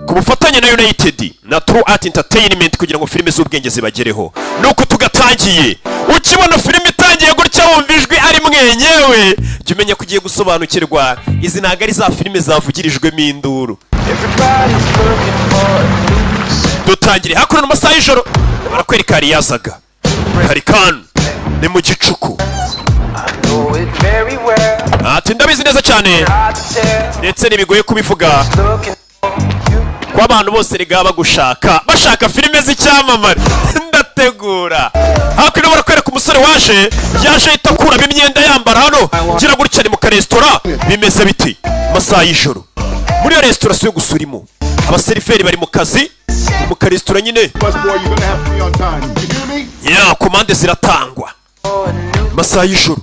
ku bufatanye na United na True Art Entertainment kugira ngo filime z'ubwenge zibagereho. Nuko tugatangiye ukibona filime itangiye gutya wumva ijwi ari mwenyewe jya umenya kugiye gusobanukirwa izi ntago ari za filime zavugirijwemo induru. Dutangire hakuno mu masaha y'ijoro barakwereka hari yazaga hari kan ni mu gicuku ati ndabizi neza cyane ndetse nibigoye kubivuga kwa abantu bose riga bagushaka bashaka filime z'icyamamare ndategura hakuno barakwereka umusore waje yaje itakuramo imyenda yambara hano gira gutya ni mu karesitora bimeze biti masaha y'ijoro muri resitora yo gusurimo abaseriferi bari mu kazi mu karesitora nyine ya komande ziratangwa masaha y'ijoro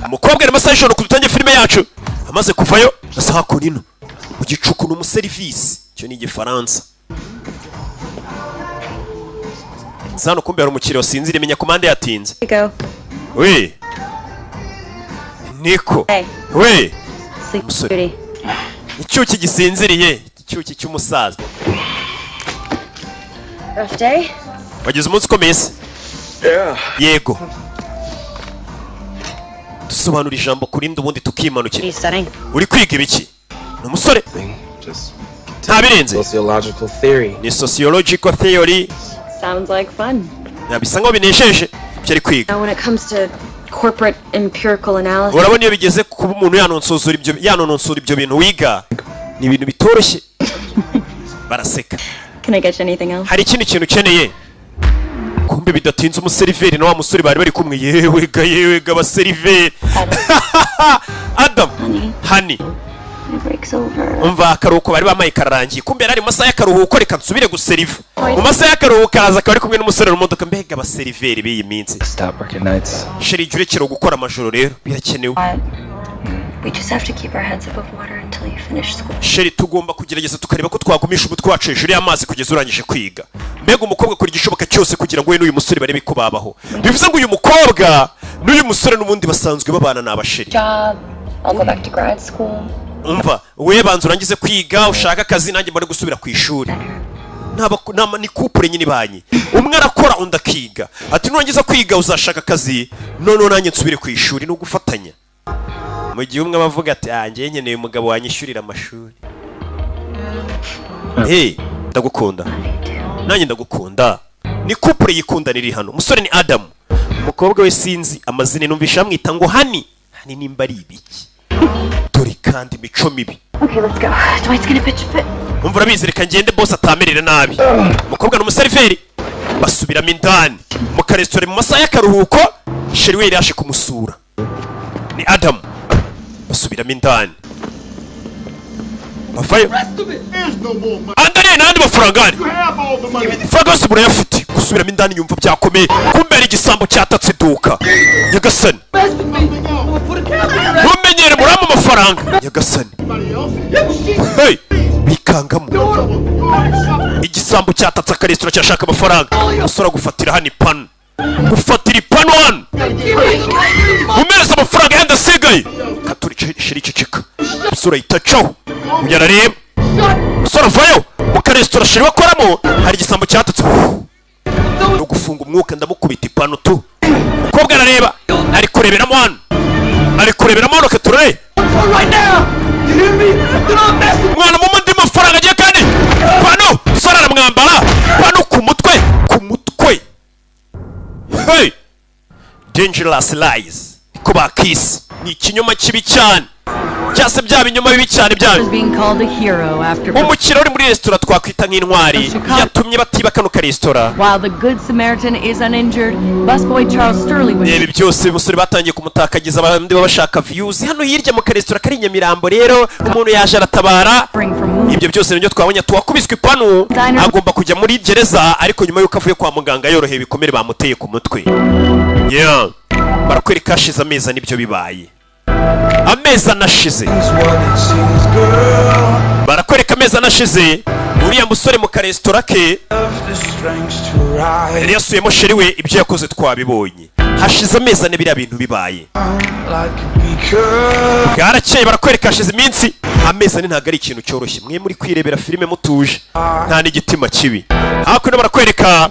umukobwa ari masaha y'ijoro kudutangiye filime yacu amaze kuvayo asaha kunino mu gicuku no mu service cyo ni igifaransa zano kumbe ari umukiriya wasinzire menya komande yatinze we Niko we musore icyuki gisinziriye icyuki cy'umusaza wagize umunsi ukomeye yego dusobanura ijambo kurinda ubundi tukimanukira uri kwiga ibiki ni umusore nta birenze ni sociological theory bisa nkaho binesheje ibyo ari kwiga corporate empirical analysis. Urabona iyo bigeze kuba umuntu yanononsura ibyo bintu wiga ni ibintu bitoroshye baraseka. Can I get you anything else? Hari ikindi kintu ukeneye kumbe bidatinze umuseriveri na wa musore bari kumwe yewe ga abaseriveri Adam honey umva akaruhuko bari bamaye kararangiye kumbe yari masaha y'akaruhuko reka nsubire guseriva mu masaha y'akaruhuko araza akaba kumwe n'umusore mu modoka mbega abaseriveri b'iyi minsi sheri jure kiro gukora amajoro rero birakenewe sheri tugomba kugerageza tukareba ko twagumisha umutwe wacu hejuru y'amazi kugeza urangije kwiga mbega umukobwa kuri igishoboka cyose kugira ngo we n'uyu musore barebe ko babaho bivuze ngo uyu mukobwa n'uyu musore n'ubundi basanzwe babana n'abasheri umva we banza urangize kwiga ushaka akazi nanjye mbone gusubira ku ishuri ni couple nyine banyi umwe arakora undi akiga ati nurangiza kwiga uzashaka akazi none nanjye nsubire ku ishuri no gufatanya mu gihe umwe abavuga ati njye nkeneye umugabo wanyishyurira amashuri ndagukunda nanjye ndagukunda ni couple yikunda riri hano umusore ni Adam umukobwa we sinzi amazina numvisha amwita ngo hani nimba ari ibiki dore kandi imico mibi umva urabizi reka ngende boss atamerera nabi umukobwa n'umuseriveri basubiramo indani mu karesitora mu masaha y'akaruhuko sheri we yaje kumusura ni Adam basubiramo indani bafayo andariye n'andi mafaranga fagasi burayafite gusubiramo indani yumva byakomeye kumbe ari igisambo cyatatse iduka Nyagasani mumenyere murama amafaranga Nyagasani bikangamo igisambo cyatatse akaresitora cyashaka amafaranga usora gufatira hano ipanu gufatira ipanu hano umereza amafaranga yandi asigaye katuri shiri cicika usura itacaho uyarareba usora vayo mu karesitora shiri wakoramo hari igisambo cyatatse no gufunga umwuka ndamukubita ipanu tu umukobwa arareba ari kureberamo hano katurere mwana mu mundi mafaranga agiye kandi pano usora aramwambara pano ku mutwe dangerous lies ko bakisi ni ikinyoma kibi cyane cyase bya binyoma bibi cyane byaje umukiro uri muri resitora twakwita nk'intwari yatumye batiba kano karesitora ibi byose umusore batangiye kumutakagiza abandi babashaka views hano hirya mu karesitora kari Nyamirambo rero umuntu yaje aratabara ibyo byose nibyo twabonye tuwakubiswe ipanu agomba kujya muri gereza ariko nyuma yuko avuye kwa muganga yoroheye ibikomere bamuteye ku mutwe barakwereka hashize amezi nibyo bibaye amezi anashize barakwereka amezi anashize uriya musore mu karesitora ke yari yasuyemo sheri we ibyo yakoze twabibonye hashize amezi ane biriya bintu bibaye bwarakeye barakwereka hashize iminsi amezi ane ntabwo ari ikintu cyoroshye mwe muri kwirebera filime mutuje nta n'igitima kibi hakuno barakwereka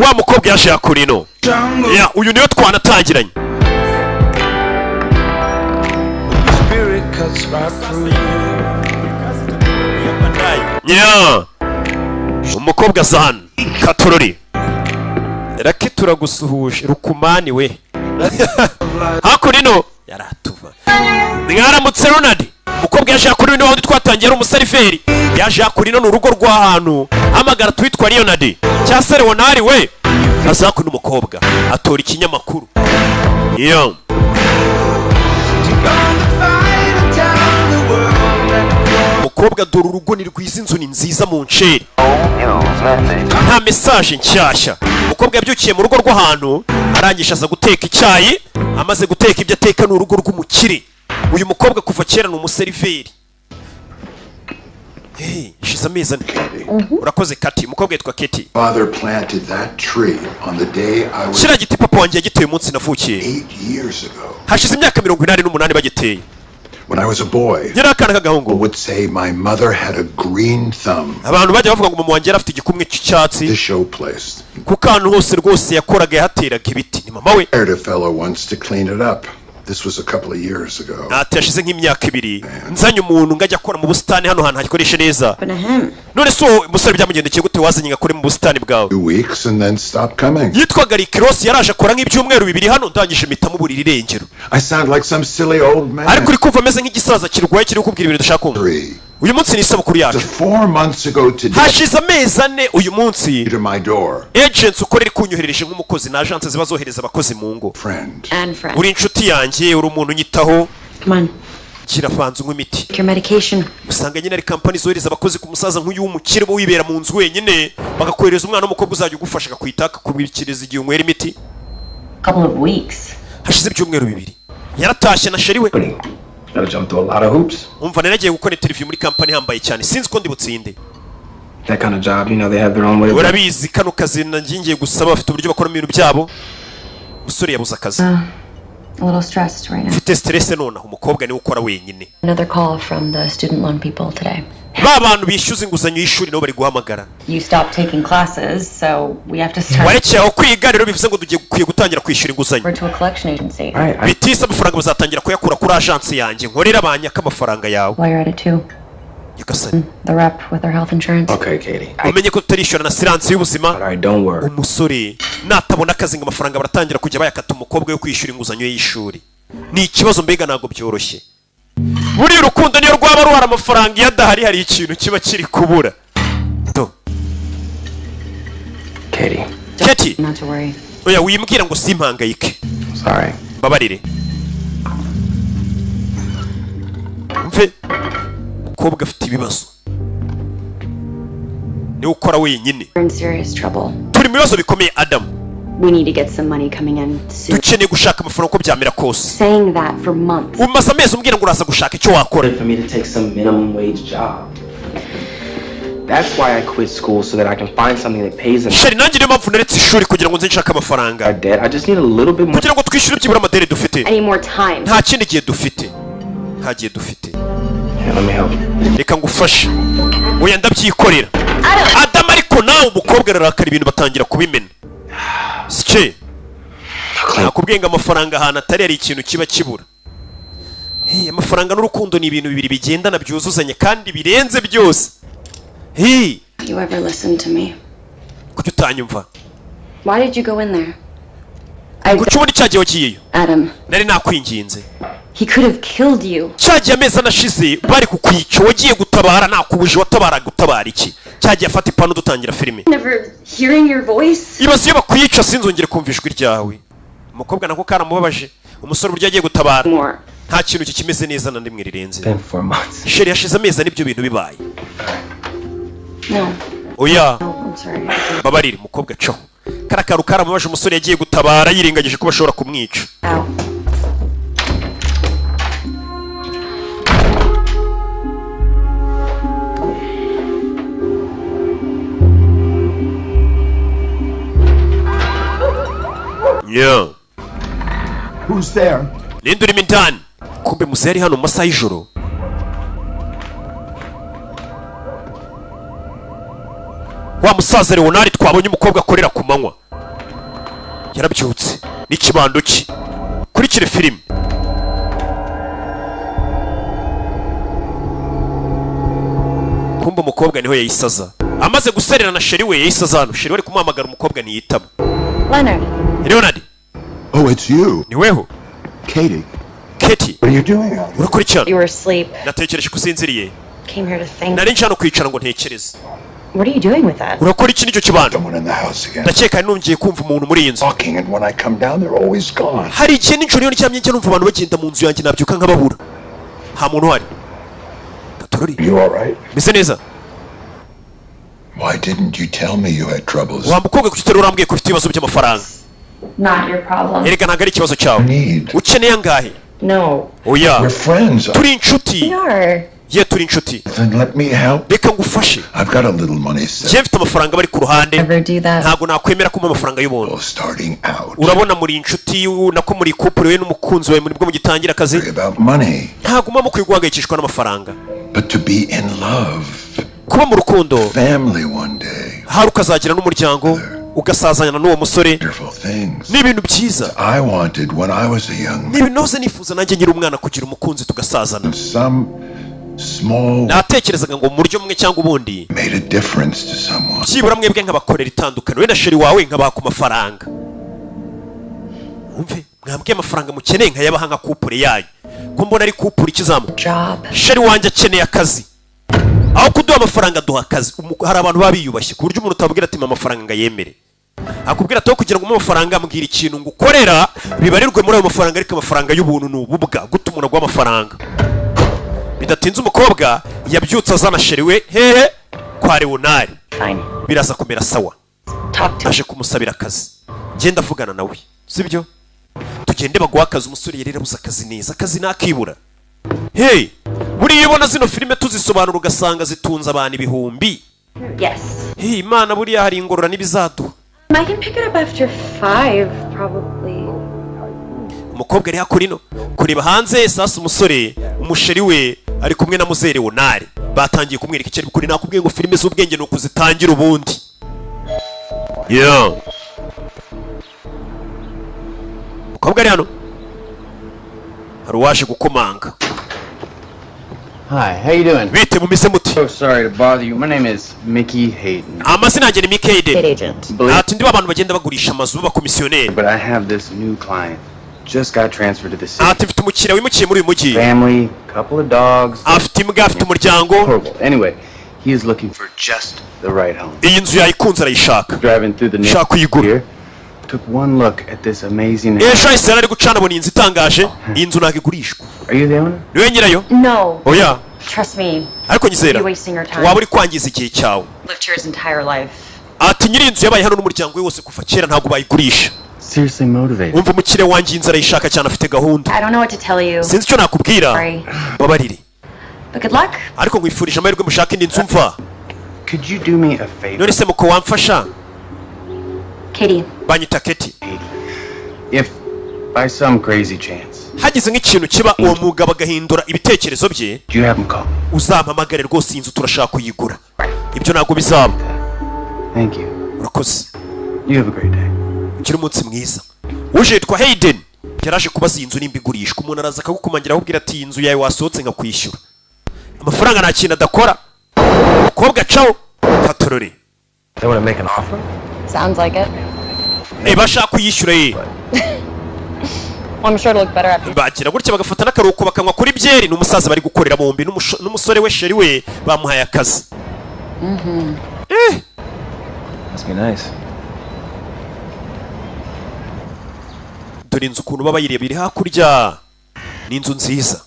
wa mukobwa yaje yakurino uyu niyo twanatangiranye umukobwa zan katorori rake turagusuhuje rukumani we hakurino yaratuva mwaramutse Ronald umukobwa yaje yakurino aho twatangiye ari umuseriveri yaje yakurino n'urugo rw'ahantu hamagara twitwa Leonard cyase Leonard we azakuna umukobwa atora ikinyamakuru umukobwa dore urugo ni rwiza inzu ni nziza mu nceri nta message nshyashya umukobwa yabyukiye mu rugo rw'ahantu arangije aza guteka icyayi amaze guteka ibyo ateka n'urugo rw'umukire uyu mukobwa kuva kera ni umuseriveri shize amezi ane urakoze Kati umukobwa yitwa Kiti kiriya giti papa wanjye yagiteye umunsi navukiye hashize imyaka 88 bagiteye. When I was a boy, people would say my mother had a green thumb. The show place. I hired a fellow once to clean it up. This was a couple of years ago. $2 weeks and then stopped coming. I sound like some silly old man. 3 4 months ago today. Hashize amezi ane uyu munsi to my door. Agents ukorera kunyohereje nk'umukozi na agents zibazohereza abakozi mu ngo. Uri inshuti yanjye uri umuntu nyitaho. Come on. Kirafanze nk'imiti. Your medication. Usanga nyine ari company zohereza abakozi ku musaza nk'uyu w'umukire bo wibera mu nzu wenyine bagakohereza umwana w'umukobwa uzajya ugufasha kwitaka kubikiriza igihe unywera imiti. Couple of weeks. Hashize ibyumweru 2. Yaratashye na sheri we. Gotta jump through a lot of hoops. Umva naragiye gukora interview muri company hambaye cyane sinzi ko ndi butsinde. That kind of job, you know, they have their own way. Urabizi kano kazi nangingiye gusaba bafite uburyo bakora ibintu byabo. Usore yabuza akazi. A little stressed right now. Mfite stress none umukobwa ni ukora wenyine. Another call from the student loan people today. Babantu bishyuza inguzanyo y'ishuri no bari guhamagara. You stopped taking classes, so we have to start. Warekeye kwiga rero bivuze ngo tugiye gutangira kwishyura inguzanyo. We're to a collection agency. Bitisa amafaranga bazatangira kuyakura kuri agence yanjye nkorera abanyaka amafaranga yawe. Why you're at it too? Yakasani. The rep with her health insurance. Okay, Katie. Umenye ko tutarishura na silence y'ubuzima. Alright, don't worry. Umusore natabona akazi ngo amafaranga baratangira kujya bayakata umukobwa yo kwishyura inguzanyo y'ishuri. Ni ikibazo mbega nago byoroshye. Buri rukundo niyo rwaba ruhara amafaranga yadahari hari ikintu kiba kiri kubura. Do. Katie. Not to worry. Oya wimbwira ngo simpangayike. Sorry. Babarire. Mve. Mukobwa afite ibibazo. Ni ukora wenyine. We're in serious trouble. Turi mu bibazo bikomeye Adam. We need to get some money coming in soon. Dukeneye gushaka amafaranga ko byamera kose. Saying that for months. Umaze amezi umbwira ngo uraza gushaka icyo wakora. For me to take some minimum wage job. That's why I quit school so that I can find something that pays enough. Sheri nanjye niyo mpamvu naretse ishuri kugira ngo nze nshaka amafaranga. I just need a little bit more. Kugira ngo twishyure byibura amadeni dufite. I need more time. Nta kindi gihe dufite. Nta gihe dufite. Let me help. Reka ngufashe. Oya ndabyikorera. Adam ariko nawe umukobwa ararakara ibintu batangira kubimena. Sike. Nakubwiye ngo amafaranga ahantu atari ari ikintu kiba kibura. Amafaranga n'urukundo ni ibintu bibiri bigendana byuzuzanye kandi birenze byose. You ever listen to me? Kuki utanyumva? Why did you go in there? Kuki ubundi cyagiye wagiyeyo? Adam. Nari nakwinginze. He could have killed you. Cyagiye amezi anashize bari kukwica wagiye gutabara nakubuje watabara gutabara iki? Cyagiye afata ipanu dutangira filime. Never hearing your voice. Ibaze iyo bakwica sinzongere kumva ijwi ryawe. Umukobwa nako karamubabaje. Umusore buryo agiye gutabara. Nta kintu kikimeze neza na ndimwe rirenze. Sheri yashize amezi n'ibyo bintu bibaye. No. Oya. I'm sorry. Babarire umukobwa cyo. Karakaru karamubaje umusore yagiye gutabara yirengagije ko bashobora kumwica. Yeah. Who's there? Ninduri mintani. kumbe muze yari hano mu masaha y'ijoro. Wa musaza Leonard twabonye umukobwa akorera ku manywa yarabyutse n'ikibando cye. Kurikire filime. Kumbe umukobwa niho yayisaza. Amaze guserera na sheri we yayisaza hano. Sheri we ari kumuhamagara umukobwa ntiyitaba. Leonard. Oh, it's you. Ni weho? Katie. Katie. What are you doing? Urakurikirana? You were asleep. Natekereje kusinziriye. Came here to think. Nari nshano kwicara ngo ntekereze. What are you doing with that? Urakora iki nicyo kibando? Someone in the house again. Ndakeka nungiye kumva umuntu muri iyi nzu. Talking, and when I come down, they're always gone. Hari igihe n'injoro iyo ndyamye njya numva abantu bagenda mu nzu yanjye nabyuka nkababura. Nta muntu uhari. Gatorori. You all right? Meze neza? Why didn't you tell me you had troubles? Wa mukobwa kuki utari urambwiye ko ufite ibibazo by'amafaranga? Not your problem. Erega ntabwo ari ikibazo cyawe. Ukeneye angahe? No. Oya. We're friends. Turi inshuti. Ye turi inshuti. Then let me help. Reka ngufashe. I've got a little money set. Je mfite amafaranga bari ku ruhande. Ntabwo nakwemera ko amafaranga y'ubuntu. Starting out. Urabona muri inshuti nako muri couple we n'umukunzi wawe muri bwo mugitangira akazi. About money. Ntabwo mama kwiguhangayikishwa n'amafaranga. But to be in love. Kuba mu rukundo. Family one day. Hari ukazagira n'umuryango ugasazanya n'uwo musore. Ni ibintu byiza. I wanted when I was a young man. Ni ibintu nose nifuza nanjye nyiri umwana kugira umukunzi tugasazana. Some small. Natekerezaga ngo mu buryo mwe cyangwa ubundi. Made a difference to someone. Byibura mwebwe nk'abakorera itandukanye we na sheri wawe nkabaha ku mafaranga. Umve mwambwiye amafaranga mukeneye nkayabaha nka couple yanyu. Ko mbona ari couple ikizamu. Sheri wanjye akeneye akazi. Aho kuduha amafaranga duha akazi. Hari abantu babiyubashye ku buryo umuntu utabwira ati amafaranga ngayemere. Akubwira ati kugira ngo amafaranga ambwira ikintu ngo ukorera bibarirwe muri ayo mafaranga ariko amafaranga y'ubuntu n'ububwa gutuma umuntu amafaranga. Bidatinze umukobwa yabyutse azana sheri we hehe kwa Leonard. Biraza kumera sawa. Aje kumusabira akazi. Genda avugana nawe. Sibyo? Tugende baguha akazi umusore yari yarabuze akazi neza. Akazi nakibura. Hey, buri yibona zino filime tuzisobanura ugasanga zitunza abantu ibihumbi. Yes. Hey, Imana buriya hari ingorora n'ibizadu. I can pick it up after 5 probably. Umukobwa ari hakurino kureba hanze sasa umusore umusheri we ari kumwe na muzere Leonard. Batangiye kumwereka icyo kuri nakubwiye ngo filime z'ubwenge no kuzitangira ubundi. Yeah. Umukobwa ari hano. Hari waje gukomanga. Hi, how you doing? Bite mumise muti. So sorry to bother you. My name is Mickey Hayden. Amazina yanjye ni Mickey Hayden. Agent. Ati ndi abantu bagenda bagurisha amazu b'abakomisiyoneri. But I have this new client. Just got transferred to the city. Ati mfite umukiriya wimukiye muri uyu mujyi. Family, couple of dogs. Afite imbwa, afite umuryango. Anyway, he is looking for just the right home. Iyi nzu yayikunze arayishaka. Driving through the neighborhood here. Took one look at this amazing house. Ejo ise ari gucana bona inzu itangaje. Iyi nzu ntabwo igurishwa. Are you the owner? Niwe nyirayo? No. Oya. Trust me. Ariko nyizera. Waba uri kwangiza igihe cyawe. Lived here his entire life. Ati nyiri inzu yabaye hano n'umuryango we wose kuva kera ntabwo bayigurisha. Seriously motivated. Umva umukire wanjye inzu arayishaka cyane afite gahunda. I don't know what to tell you. Sinzi icyo nakubwira. Babarire. But good luck. Ariko nkwifurije amahirwe mushaka indi nzu mva. Could you do me a favor? None se muko wamfasha? Katie. Banyita Katie. If by some crazy chance hagize nk'ikintu kiba uwo mugabo agahindura ibitekerezo bye, uzampamagare rwose inzu turashaka kuyigura. Ibyo ntabwo bizaba. Thank you. Urakoze. You have a great day. Ugira umunsi mwiza. Uje yitwa Hayden. Yaraje kubaza inzu nimba igurishwa. Umuntu araza akagukumangira akubwira ati inzu yawe wasohotse nka kwishyura. Amafaranga nta kintu adakora. Umukobwa cawo tatorore. They want to make an offer? Sounds like it. Bashaka kuyishyura ye. I'm sure it'll look better after. Bagira gutya bagafata n'akaruhuko bakanywa kuri byeri n'umusaza bari gukorera bombi n'umusore we sheri we bamuhaye akazi. Must be nice. Dore inzu ukuntu baba yiriye biri hakurya. Ni inzu nziza.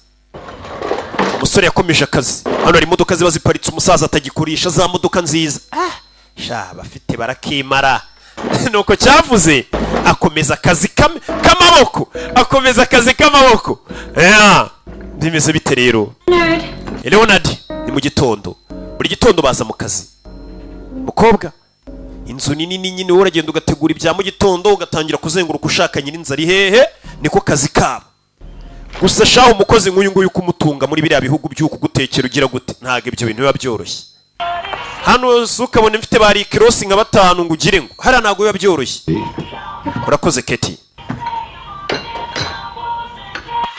Umusore yakomeje akazi. Hano hari imodoka ziba ziparitse umusaza atagikoresha za modoka nziza. Sha bafite barakimara. Nuko cyavuze akomeza akazi k'amaboko. Akomeza akazi k'amaboko. Ndimeze bite rero? Leonard ni mu gitondo. Buri gitondo baza mu kazi. Mukobwa inzu nini nyine uragenda ugategura ibya mu gitondo ugatangira kuzenguruka ushaka nyiri inzari hehe niko kazi kabo. gusa shaho umukozi nk'uyu nguyu kumutunga muri biriya bihugu by'uku gutekera ugira gute ntago ibyo bintu biba byoroshye hano ukabona mfite bari kirosi nka 5 ngo ugire ngo hara ntago biba byoroshye urakoze Keti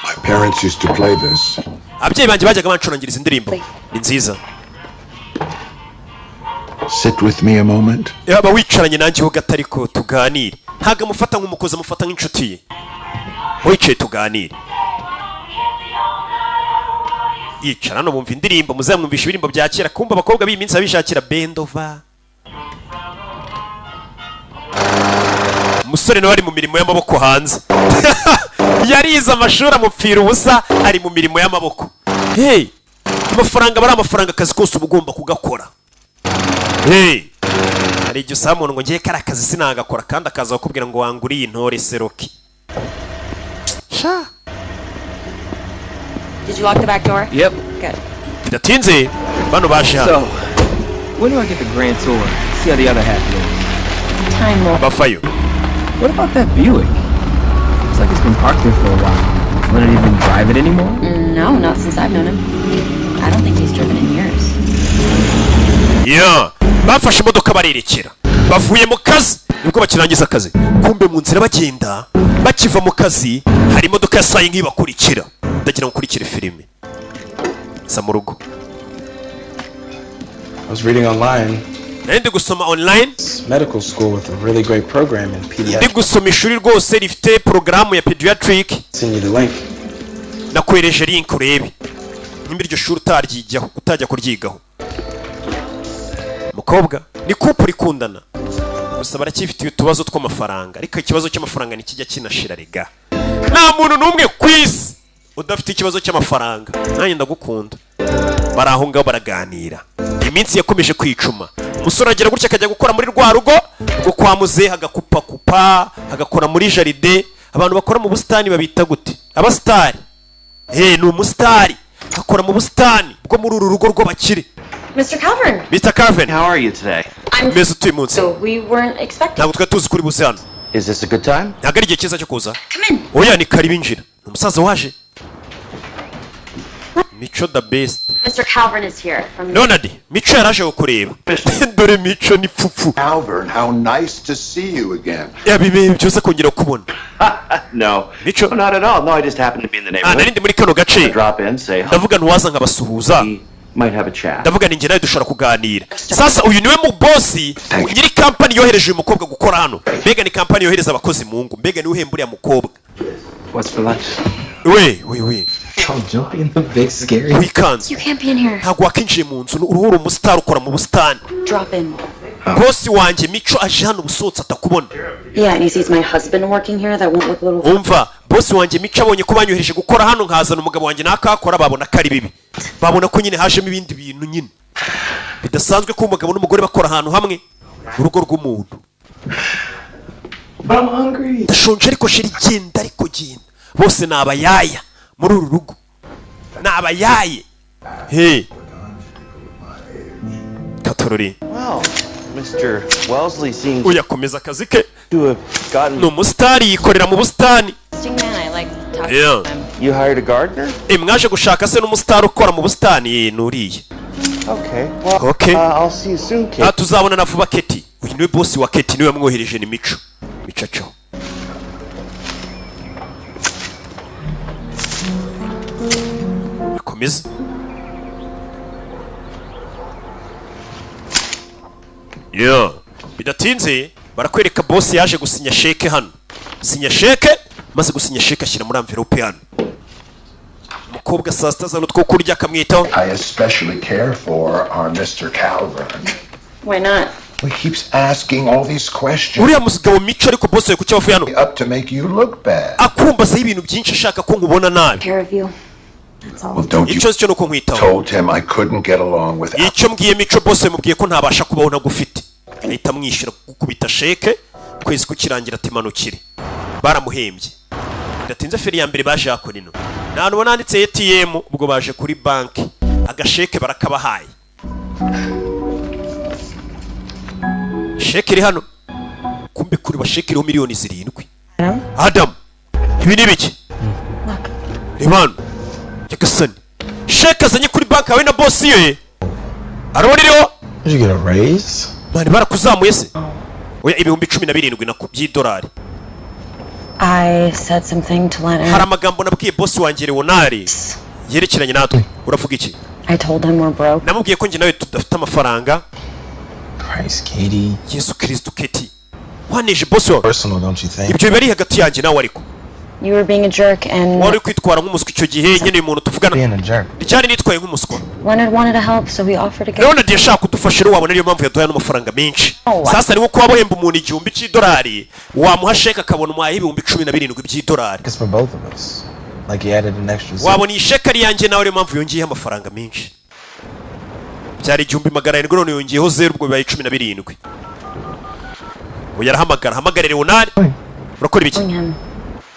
My parents used to play this. abyeyi banje bajyaga bancurangiriza indirimbo ni nziza Sit with me a moment. yaba wicaranye nanjye ho gatariko tuganire ntago amufata nk'umukozi amufata nk'inshuti ye wicaye tuganire yicara no bumva indirimbo muzamwumvisha ibirimbo bya kera kumba abakobwa b'iminsi abishakira bendova umusore nawe ari mu mirimo y'amaboko hanze yarize amashuri amupfira ubusa ari mu mirimo y'amaboko hey amafaranga bari amafaranga akazi kose uba ugomba kugakora hey hari igihe usaba umuntu ngo ngiye kari akazi sinagakora kandi akaza bakubwira ngo wanguriye intore seroki sha Did you lock the back door? Yep. Good. bidatinze bano baje hano So, when do I get the grand tour? See how the other half lives. Time will. bafayo What about that Buick? Looks like it's been parked there for a while. Let it even drive it anymore? No, not since I've known him. I don't think he's driven in years. yeah bafashe imodoka barerekera bavuye mu kazi nibwo bakirangiza akazi kumbe mu nzira bagenda bakiva mu kazi hari imodoka yasaye nk'ibakurikira ndagira ngo kurikire filime sa mu rugo I was reading online. ndi gusoma online It's medical school with a really great program in ndi pediatrics. gusoma ishuri rwose rifite porogaramu ya pediatric Send you the link. nakwereje link urebe nimba iryo shuri utajya kuryigaho mukobwa ni couple rikundana gusa baracyifitiye utubazo tw'amafaranga ariko ikibazo cy'amafaranga nikijya kinashira rega nta muntu n'umwe ku isi udafite ikibazo cy'amafaranga nanjye ndagukunda bari aho ngaho baraganira iminsi yakomeje kwicuma umusore agera gutya akajya gukora muri rwa rugo rwo kwa muzehe hagakupakupa hagakora muri jaride abantu bakora mu busitani babita gute abasitari ni umusitari akora mu busitani bwo muri uru rugo rw'abakire Mr. Calvin. Mr. Calvin. How are you today? I'm Meze utuye munsi. So we weren't expecting. Ntabwo twari tuzi kuri buze hano. Is this a good time? Ntabwo ari igihe cyiza cyo kuza. Come in. Oya ni kari binjira. Umusaza waje. Mico the best. Mr. Calvin is here from. Leonard, Mico yaraje kukureba. Dore Mico ni pfufu. Calvin, how nice to see you again. Yabibe byose kongera kubona. No. Mico. No, not at all. No, I just happened to be in the neighborhood. Narindi muri kano gace. Drop in, say hi. Ndavuga ntuwaza nkabasuhuza. Might have a chat. Ndavuga ni njye nawe dushobora kuganira. Sasa uyu niwe mu boss nyiri company yohereje uyu mukobwa gukora hano. Mbega ni company yohereza abakozi mu ngo. Mbega ni uhembura ya mukobwa. What's for lunch? We. Oh, jumping in the big scary. Wikanze. You can't be in here. Ntabwo wakinjiye mu nzu uruhura umusitari ukora mu busitani. Drop in. Boss wanjye Mico aje hano busotse atakubona. Yeah, and he sees my husband working here. That won't look a little. Umva, boss wanjye Mico abonye ko banyohereje gukora hano nkazana umugabo wanjye nakakora babona kari bibi. Babona ko nyine hajemo ibindi bintu nyine. Bidasanzwe ko umugabo n'umugore bakora ahantu hamwe urugo rw'umuntu. But I'm hungry. Ndashonje ariko shiri genda ariko genda. Bose ni abayaya muri uru rugo. Ni abayaye. Hey. Katorori. Well, Mr. Wellesley seems Uyakomeza akazi ke. to have gotten... Ni umusitari yikorera mu busitani. Man, I like talking Yeah. to him. You hired a gardener? Mwaje gushaka se n'umusitari ukora mu busitani nuriye. Okay. Well, Okay. I'll see you soon, kid. Tuzabona na vuba Keti. Uyu niwe boss wa Keti niwe yamwohereje ni Mico. Micaco. Komeza. Yeah. Bidatinze barakwereka boss yaje gusinya sheke hano. Sinya sheke maze gusinya sheke ashyira muri envelope hano. Umukobwa saa sita zano two kurya akamwitaho. I especially care for our Mr. Calvin. Why not? He keeps asking all these questions. Uriya mugabo Mico ariko boss we kuki bavuye hano. Up to make you look bad. Akumbaza ibintu byinshi ashaka ko nkubona nabi. Care of you. That's all. Well, don't you Icyo cyo nuko nkwitaho. told him I couldn't get along without. Icyo mbwiye Mico boss mubwiye ko ntabasha kubaho nagufite. Ahita mwishyura gukubita sheke kwezi kukirangira atimanukire. Baramuhembye. Bidatinze feri ya mbere baje yakorino. Nta nubona handitse ATM ubwo baje kuri banki. Agasheke barakabahaye. Sheke iri hano. Kumbe kuri basheke iriho miliyoni 7. Adam. Ibi ni biki? Imana Nyagasani sheke azanye kuri banki yawe na boss ye arabona iriho. Did you get a raise? Mani barakuzamuye se? Oya ibihumbi 17 na by'idolari. I said something to Leonard. Hari amagambo nabwiye boss wanjye Leonard yerekeranye natwe. Uravuga iki? I told him we're broke. Namubwiye ko njye nawe tudafite amafaranga. Christ, Katie. Yesu Kristo Katie. Waneje boss wawe. Personal, don't you think? Ibyo bari hagati yanjye nawe ariko. You were being a jerk and wari kwitwara nk'umuswa icyo gihe nyene umuntu tuvugana. Cyane nitwaye nk'umuswa. Leonard wanted to help, so we offered to get. Leonard yashaka kudufasha rero wabona ariyo mpamvu yaduhaye n'amafaranga menshi. Sasa niwo kuba bohemba umuntu igihumbi cy'idolari wamuha sheke akabona umuhaye ibihumbi 17 by'idolari. It's for both of us. Like he added an extra. Wabona isheke ari yanjye nawe ariyo mpamvu yongiye amafaranga menshi. Byari 1700 none yongiyeho 0 ubwo bibaye 17. Uyarahamagara Leonard. Urakora ibiki?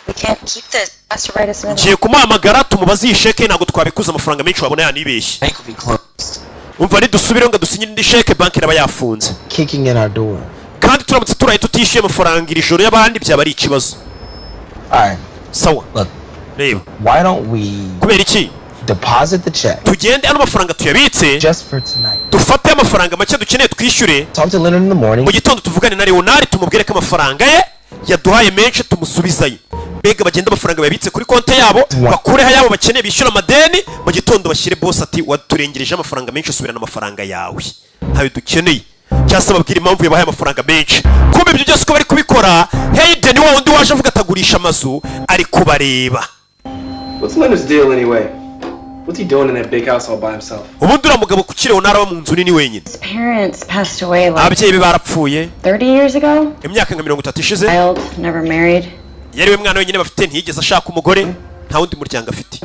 We can't keep this. Has to write us another. Ngiye kumuhamagara tumubaze isheke ntago twabikuza amafaranga menshi wabona yanibeshye. Umva ni dusubire ngo dusinyire indi sheke banki iraba yafunze. Kicking in our door. Kandi turamutse turaye tutishyuye amafaranga iri joro y'abandi byaba ari ikibazo. Alright. Sawa. Look. Reba. Why don't we kubera iki? Deposit the check. Tugende ano mafaranga tuyabitse. Just for tonight. Dufate amafaranga make dukeneye twishyure. Talk to Leonard in the morning. Mu gitondo tuvugane na Leonard tumubwire ko amafaranga ye yaduhaye menshi tumusubizayo. Mbega bagenda amafaranga babitse kuri konte yabo bakureho yabo bakeneye bishyura amadeni mu gitondo bashyire boss ati waturengereje amafaranga menshi usubirana amafaranga yawe ntawe dukeneye cyangwa babwira impamvu yabahaye amafaranga menshi kumbe ibyo byose ko bari kubikora Hayden wa undi waje avuga atagurisha amazu ari kubareba. What's Leonard's deal anyway? What's he doing in that big house all by himself? Ubundi uramugabo kukireho naraba mu nzu nini wenyine. His parents passed away like ababyeyi be barapfuye 30 years ago. Imyaka nka 30 ishize. Child, never married. Yariwe mwana wenyine bafite ntiyigeze ashaka umugore nta wundi muryango afite.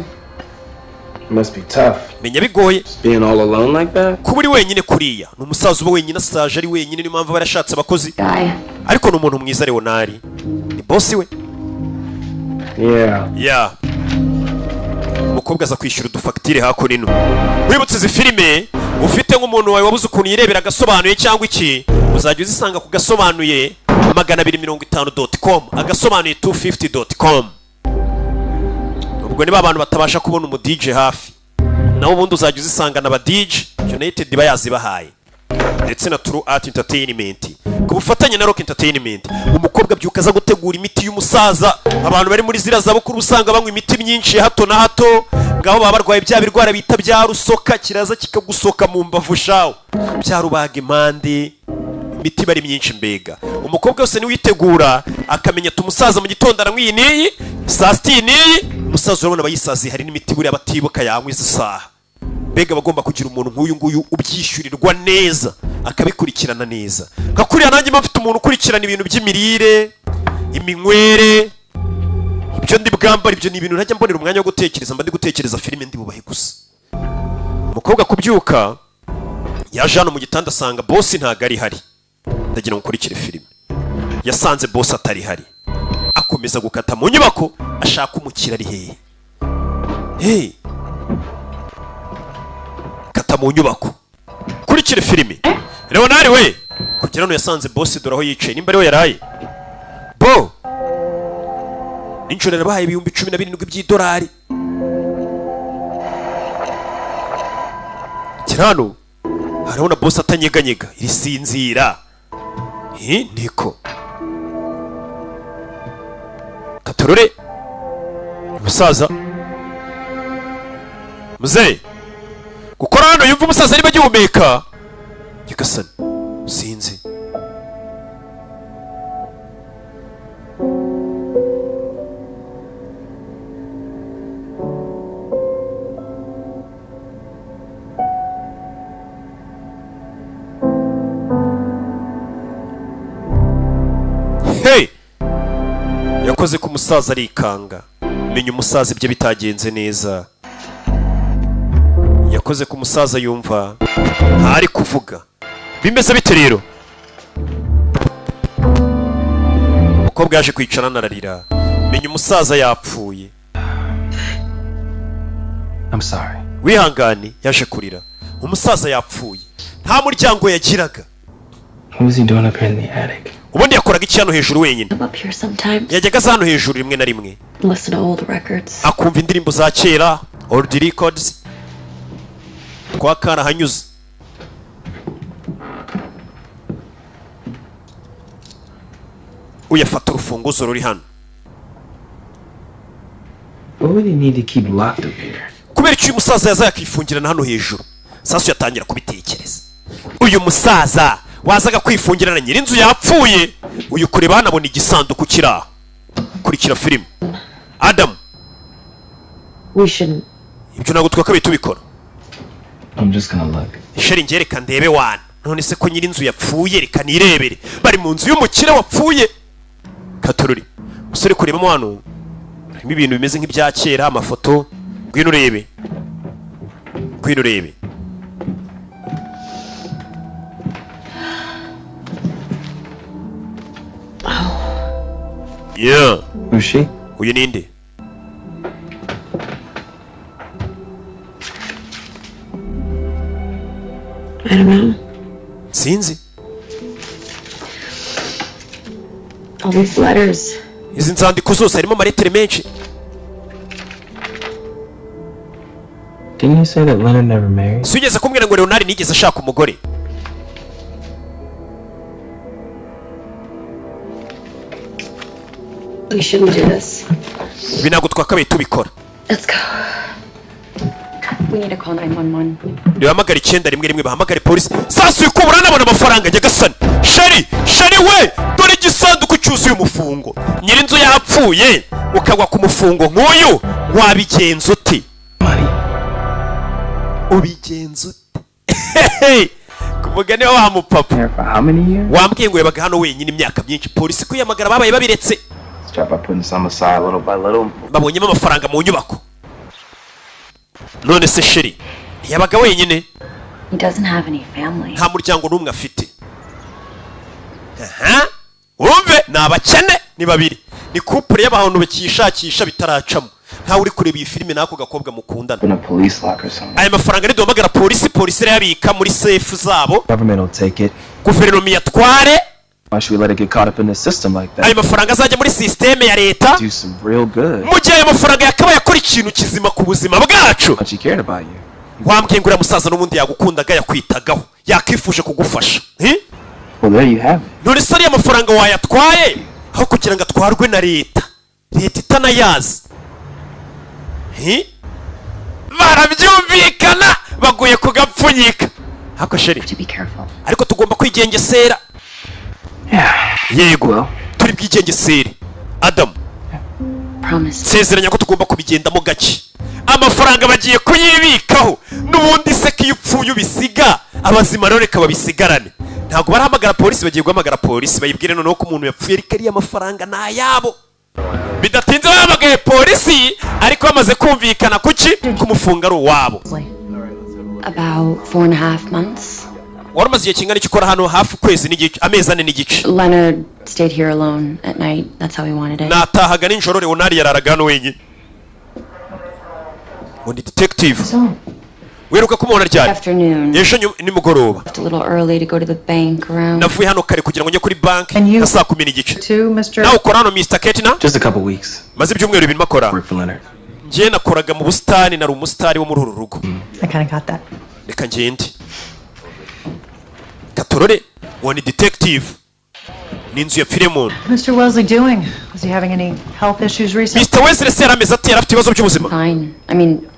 Must be tough. Menya bigoye. Being all alone like that? Kuba uri wenyine kuriya ni umusaza uba wenyine asaje ari wenyine ni mpamvu barashatse abakozi. Ariko ni umuntu mwiza Leonard. Ni boss we. Yeah. Umukobwa aza kwishyura udufagitire hako nino. Wibutse izi filime ufite nk'umuntu wawe wabuze ukuntu yirebera Agasobanuye cyangwa iki uzajya uzisanga ku Gasobanuye 250.com Agasobanuye 250.com. Ubwo niba abantu batabasha kubona umu DJ hafi naho ubundi uzajya uzisanga na ba DJ United bayazibahaye ndetse na True Art Entertainment ku bufatanye na Rock Entertainment. Umukobwa byuka aza gutegura imiti y'umusaza abantu bari muri zira zabukuru usanga banywa imiti myinshi hato na hato ngaho baba barwaye bya birwara bita bya rusoka kiraza kikagusoka mu mbavu shawo bya rubaga impande imiti bari myinshi mbega. Umukobwa wese ni witegura akamenya tumusaza mu gitondo aranywi niyi saa 6 niyi umusaza urabona bayisazi hari n'imiti buri abatibuka yanywa izi saha. Mbega bagomba kugira umuntu nk'uyu nguyu ubyishyurirwa neza akabikurikirana neza. Ngakuriya nanjye mfite umuntu ukurikirana ibintu by'imirire iminywere ibyo ndi bwambara ibyo ni ibintu ntajya mbonera umwanya wo gutekereza mba ndi gutekereza filime ndi bubahe gusa. Umukobwa kubyuka yaje hano mu gitanda asanga boss ntago ari hari ndagira ngo nkurikire filime. Yasanze boss atari hari akomeza gukata mu nyubako ashaka umukira ari hehe. Hey kata mu nyubako kurikire filime. Leonard we kugira no yasanze boss dore aho yicaye nimba ariho yaraye bo ninjoro nabahaye ibihumbi 17 by'idolari. Kirano hariho na boss atanyeganyega irisinzira. Niko katorore umusaza muzee gukora hano yumva umusaza niba agihumeka Nyagasani sinzi. Hey yakoze ku musaza arikanga menya umusaza ibyo bitagenze neza. Yakoze ku musaza yumva ntari kuvuga bimeze bite rero. Umukobwa yaje kwicara nararira menya umusaza yapfuye. I'm sorry. Wihangane yaje kurira umusaza yapfuye nta muryango yagiraga. What was he doing up here in the attic? ubundi yakoraga iki hano hejuru wenyine yajyaga aza hano hejuru rimwe na rimwe akumva indirimbo za kera old records twakara hanyuze uyafata urufunguzo ruri hano kubera icyo uyu musaza yaza yakifungirana hano hejuru Sasu yatangira kubitekereza uyu musaza wazaga kwifungirana nyirinzu yapfuye uyu kureba hanabona igisanduku kira kurikira filime Adam ibyo ntabwo twakabaye tubikora sheri njye reka ndebe wana none se ko nyirinzu yapfuye reka nirebere bari mu nzu y'umukire wapfuye Katorori usore kurebamo hano harimo ibintu bimeze nk'ibya kera amafoto ngwino urebe yeah Who's she? uyu ninde I don't know. Sinzi. All these letters. Izi nzandiko zose harimo amalettere menshi. Didn't you say that Leonard never married? Sugeze kumbwira ngo Leonard nigeze ashaka umugore. We shouldn't do this. Binago twakabaye tubikora. Let's go. We need to call 911. Nihamagara 911 bahamagare polisi. Sasu yukubura nabona amafaranga Nyagasani. Sheri we dore igisanduku cyuzuye umufungo. Nyirinzu yapfuye ukagwa ku mufungo nk'uyu wabigenza uti. Ubigenza ute? Kumugane wa mupapa. Wambwiye ngo yabaga hano wenyine imyaka myinshi polisi kwiyamagara babaye babiretse. Babonyemo amafaranga mu nyubako. None se sheri yabaga wenyine. He doesn't have any family. Nta muryango n'umwe afite. Umve nabakene ni babiri. Ni couple y'abantu bakishakisha bitaracamo. Nta uri kureba iyi filime nako gakobwa mukundana. Aya mafaranga nido hamagara polisi yabika muri safe zabo. Government will take it. Guverinoma yatware. Why should we let it get caught up in the system like that? Aya mafaranga azajya muri system ya leta. Do some real good. Mu gihe aya mafaranga yakaba yakora ikintu kizima ku buzima bwacu. But she cared about you. Wambwiye ngo musaza n'ubundi yagukundaga yakwitagaho. Yakifuje kugufasha. Well, there you have it. None se ari amafaranga wayatwaye aho kugira ngo atwarwe na leta. Leta itanayazi. Barabyumvikana baguye kugapfunyika. Hako sheri. Ariko tugomba kwigengesera. Yego. Turi bwigengesere. Adam. Sezeranya ko tugomba kubigendamo gake. Amafaranga bagiye kuyibikaho. Nubundi se kiyupfuye ubisiga. Abazima rero reka babisigarane. Ntabwo barahamagara polisi bagiye guhamagara polisi bayibwire noneho ko umuntu yapfuye ariko ari amafaranga na yabo. Bidatinze bahamagaye polisi ariko bamaze kumvikana kuki kumufunga ari uwabo. About 4.5 months. Waramaze igihe kingana ikikora hano hafi kwezi n'igice amezi 4 n'igice. Leonard stayed here alone at night. That's how he wanted it. Natahaga ninjoro Leonard yararaga hano wenyine. Undi detective. Weruka kumubona ryari? Ejo nimugoroba. A little early to go to the bank around. Navuye hano kare kugira ngo njye kuri bank saa 10 n'igice. Nawe ukora hano Mr. Ketina? Just a couple weeks. Maze ibyumweru ibintu makora. Njye nakoraga mu busitani nari umusitari wo muri uru rugo. I kind of got that. Reka ngende. Katorore, wani detective. Ninzu ya Filemon. Mr. Wesley doing? Was he having any health issues recently? Mr. Wesley se yarameze ati yarafite ibibazo by'ubuzima. Fine. I mean,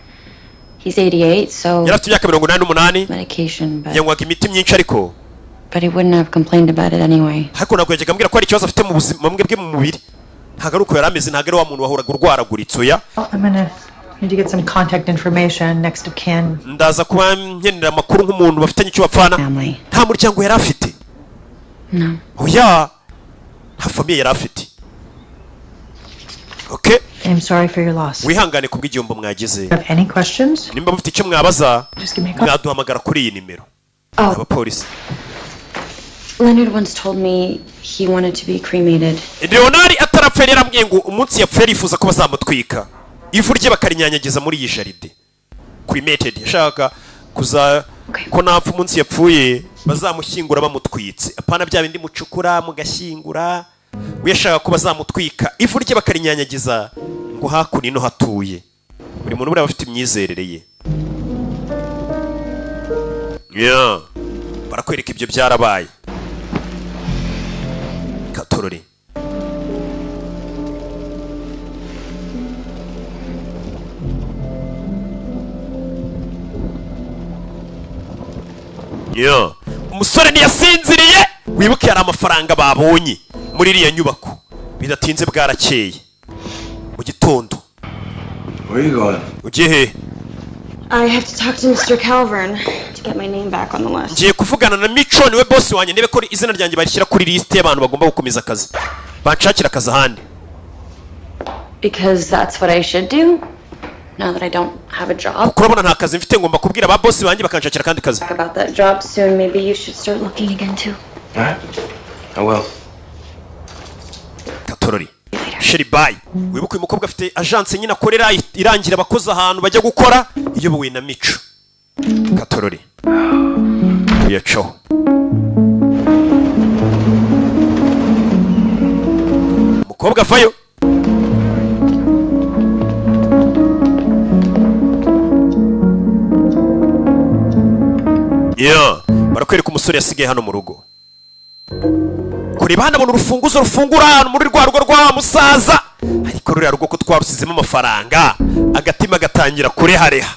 he's 88, so yarafite imyaka 88. Medication, but yanywaga imiti myinshi ariko. But he wouldn't have complained about it anyway. Ariko ntabwo yajyaga ambwira ko ari ikibazo afite mu buzima bwe mu mubiri. Ntabwo ari uko yarameze, ntabwo ari wa muntu wahuraga urwaraguritse oya. I'm gonna need to get some contact information next of kin. Ndaza kuba nkenera amakuru nk'umuntu bafitanye icyo bapfana. Nta muryango yari afite. No. Oya. Nta famille yari afite. Okay? I'm sorry for your loss. Wihangane kubw'igihombo mwagize. Have any questions? Nimba mufite icyo mwabaza, Just give me a call. mwaduhamagara kuri iyi nimero. Oh. Abapolisi. Leonard once told me he wanted to be cremated. Leonard atarapfa yarambwiye ngo umunsi yapfuye yifuza ko bazamutwika. Ivu rye bakarinyanyagiza muri iyi jaride. Cremated yashaka kuza ko napfa umunsi yapfuye bazamushyingura bamutwitse apana bya bindi mucukura mugashyingura uyashaka ko bazamutwika ivu rye bakarinyanyagiza ngo hakuno no hatuye buri muntu buri afite imyizerere ye barakwereka ibyo byarabaye Katorore umusore ntiyasinziriye wibuke hari amafaranga babonye muri iriya nyubako bidatinze bwarakeye mu gitondo ugiye he I have to talk to Mr. Calvern to get my name back on the list. Ngiye kuvugana na Mico niwe boss wanjye ndebe ko izina ryanjye barishyira kuri list y'abantu bagomba gukomeza akazi banshakira akazi ahandi Because that's what I should do now that I don't have a job. Kurabona nta kazi mfite ngomba kubwira ba boss banjye bakanshakira kandi kazi About that job soon, maybe you should start looking again too. I will. Katorori Sheri bye wibuke uyu mukobwa afite agence nyine akorera irangira abakozi ahantu bajya gukora iyobowe na Mico Katorori yacho mukobwa vayo barakwereka umusore yasigaye hano mu rugo kureba hano abona urufunguzo rufungura hano muri rwa rugo rwa musaza ariko ruriya rugo ko twarusizemo amafaranga agatima gatangira kurehareha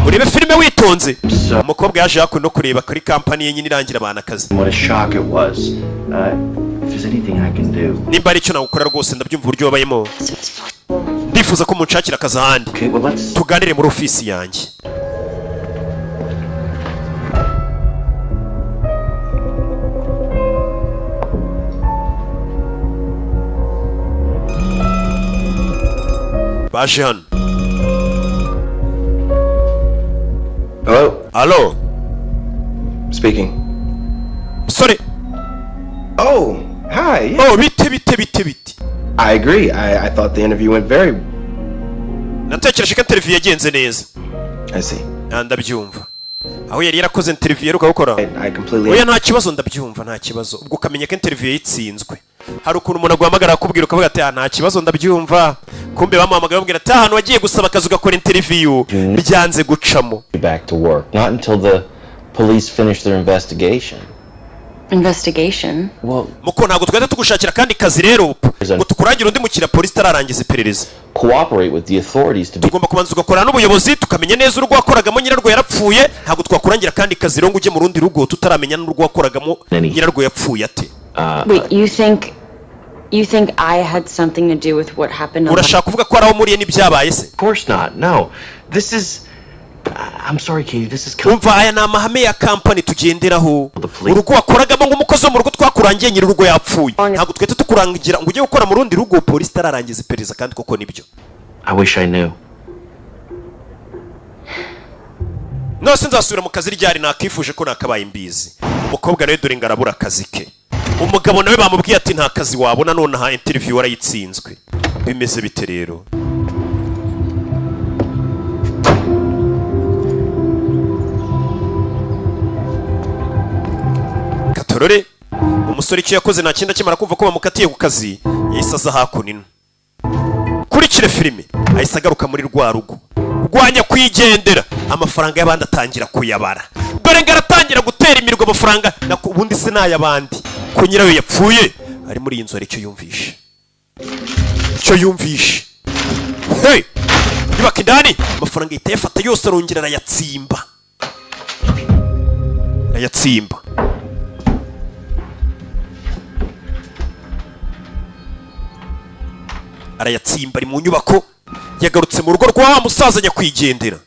urebe filime witonze umukobwa yaje hakuno no kureba kuri kampani ye nyine irangira abantu akazi nimba ari icyo nagukora rwose ndabyumva uburyo wabayemo ndifuza ko munshakira akazi ahandi tuganire muri ofisi yanjye baje hano Hello? Speaking. Sorry. Oh, hi. Yeah. Oh, biti. I agree. I thought the interview went very... Natekereje ko interview yagenze neza. I see. Ndabyumva. Aho yari yarakoze interview yaruka gukora. I completely... Oya nta kibazo ndabyumva nta kibazo. Ubwo kamenya ko interview yitsinzwe. Hari ukuntu umuntu aguhamagara akubwira ukavuga ati nta kibazo ndabyumva. Kumbe bamuhamagara bamubwira ati ahantu wagiye gusaba akazi ugakora interview byanze gucamo. Back to work. Not until the police finish their investigation. Investigation? Well, muko ntago twahita tugushakira kandi kazi rero ngo tukurangira undi mukira polisi tararangiza iperereza. Cooperate with the authorities to be... Tugomba kubanza ugakorana n'ubuyobozi tukamenya neza urugo wakoragamo nyirarwo yarapfuye ntago twakurangira kandi kazi rero ngo ujye mu rundi rugo tutaramenya n'urugo wakoragamo nyirarwo yapfuye ate. Wait, you think I had something to do with what happened on... Urashaka kuvuga ko araho muriye n'ibyabaye se? Of course not. No. This is... I'm sorry, Katie. This is... Umva aya na mahame ya company tugenderaho. Urugo wakoragamo nk'umukozi wo mu rugo twakurangiye nyir'urugo yapfuye. Ntago twete tukurangira ngo ujye gukora mu rundi rugo polisi tararangiza iperereza kandi koko nibyo. I wish I knew. No sinzasubira mu kazi ryari nakifuje ko nakabaye imbizi. Umukobwa rero dore ngarabura akazi ke. Umugabo nawe bamubwiye ati nta kazi wabona none ha interview warayitsinzwe. Bimeze bite rero? Katorore umusore icyo yakoze nta kinda kimara kumva ko bamukatiye ku kazi yahise aza hakunino. Kurikire filime ahise agaruka muri rwa rugo rwanya kwigendera amafaranga y'abandi atangira kuyabara. Dore ngaratangira gutera imirwa amafaranga ubundi se n'ay'abandi ko nyirayo yapfuye ari muri iyi nzu aricyo yumvishe. Icyo yumvishe. Hey! Nibaka indani amafaranga yita yafata yose arongera arayatsimba. Arayatsimba. Arayatsimba ari mu nyubako yagarutse mu rugo rwa musaza nyakwigendera.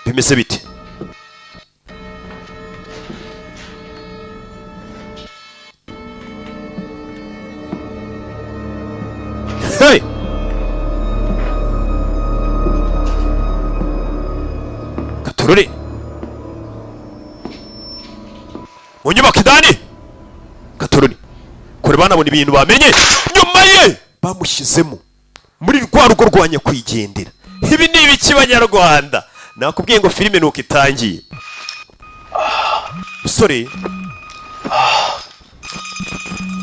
Bimeze bite? Hey! Katorore mu nyubako indani Katorore kure banabona ibintu bamenye nyuma ye bamushyizemo muri rwa rugo rwa nyakwigendera. Ibi ni ibiki banyarwanda nakubwiye ngo filime nuko itangiye. Sorry.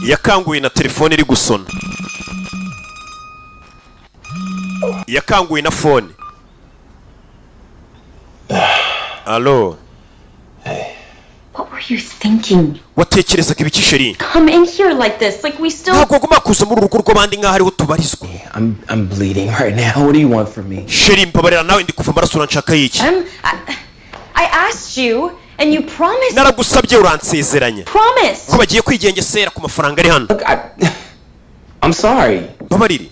Yakanguye na telefone iri gusona. Yakanguye na phone. Allo. Hey. What were you thinking? Watekerezaga ibiki sheri? Come in here like this, like we still. Ntabwo guma kuza muri urugo rw'abandi nkaho ari utubarizwa. I'm bleeding right now. What do you want from me? Sheri mbabarira nawe ndi kuva amaraso uranshaka yiki? I asked you and you promised. Naragusabye uransezeranya. Promise. Ko bagiye kwigengesera ku mafaranga ari hano. Look, I'm sorry. Babarire.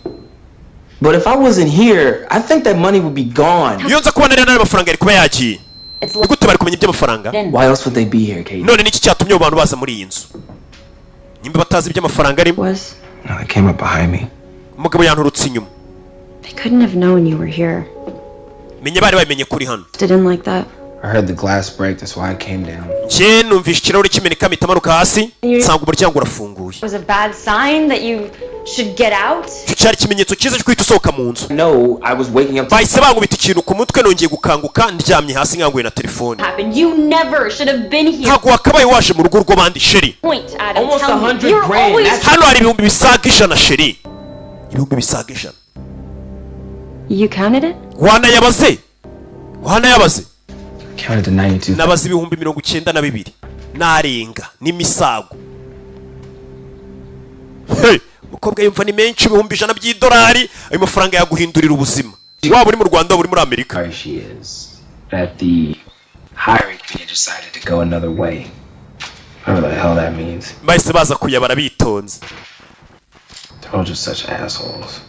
But if I wasn't here, I think that money would be gone. Iyo nza kuba nari nari amafaranga ari kuba yagiye. Nigute bari kumenya iby'amafaranga? Why else would they be here, Katie? None niki cyatumye abantu baza muri iyi nzu? Nimba batazi iby'amafaranga ari? No, they came up behind me. Umugabo yanturutse inyuma. They couldn't have known you were here. Menye bari bamenye kuri hano. Didn't like that. I heard the glass break, that's why I came down. Je numvishe ikirahure kimeneka mitamanuka hasi, nsanga umuryango urafunguye. Was a bad sign that you should get out? Cyari kimenyetso cyiza cyo kwita usohoka mu nzu. No, I was waking up. Bahise bangubita ikintu ku mutwe nongeye gukanguka ndyamye hasi nkanguye na telefone. You never should have been here. Ntabwo wakabaye waje mu rugo rw'abandi sheri. Almost 100 grand. Hano hari ibihumbi bisaga ijana sheri. Ibihumbi bisaga ijana. You counted it? Wanayabaze? Counted to 92. Nabaze ibihumbi 92 narenga n'imisago. Hey, mukobwa yumva ni menshi ibihumbi 100 by'idolari, ayo mafaranga yaguhindurira ubuzima. Waba uri mu Rwanda uri muri Amerika. Sorry she is that the hiring committee decided to go another way. Whatever the hell that means. Bahise baza kuyabara bitonze. Told you such assholes.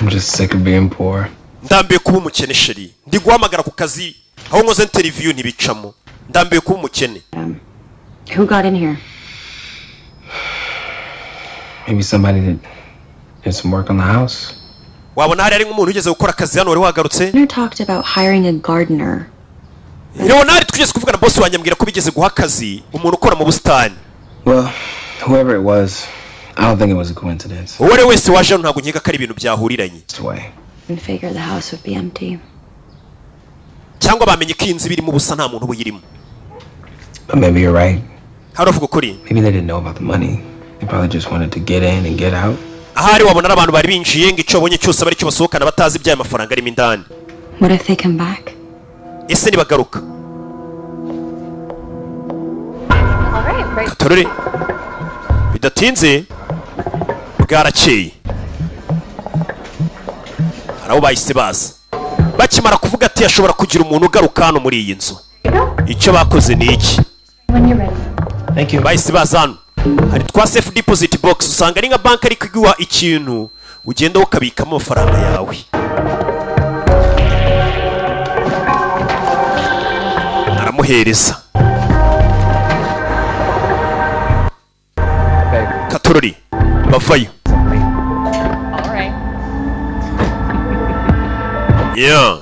I'm just sick of being poor. Ndambiye kuba umukene sheri. Ndi guhamagara ku kazi aho nkoze interview ntibicamo. Ndambiye kuba umukene. Who got in here? Maybe somebody that did some work on the house. Wabona hari nk'umuntu ugeze gukora akazi hano wari wagarutse? You talked about hiring a gardener. Leonard twigeze kuvuga na boss wanjye ambwira ko bigeze guha akazi umuntu ukora mu bustani. Well, whoever it was, I don't think it was a coincidence. Uwari wese waje hano ntabwo nkeka ko ari ibintu byahuriranye. And figure the house would be empty. Cyangwa bamenye ko inzu birimo ubusa nta muntu ubuyirimo. But maybe you're right. Haravuga ukuri. Maybe they didn't know about the money. They probably just wanted to get in and get out. Ahari wabona abantu bari binjiye ngo icyo bonye cyose bari cyo basohokana batazi ibyaye amafaranga arimo indani. What if they come back? Ese ni bagaruka. Alright, Katorore. Bidatinze bwarakeye. Araho bahise baza. Bakimara kuvuga ati yashobora kugira umuntu ugaruka hano muri iyi nzu. Icyo bakoze ni iki? Thank you. Bahise baza hano. Hari twa safe deposit box usanga ari nka bank ari kwigwa ikintu ugenda ukabikamo amafaranga yawe. Aramuhereza. Katorori bavayo. Alright. Yeah.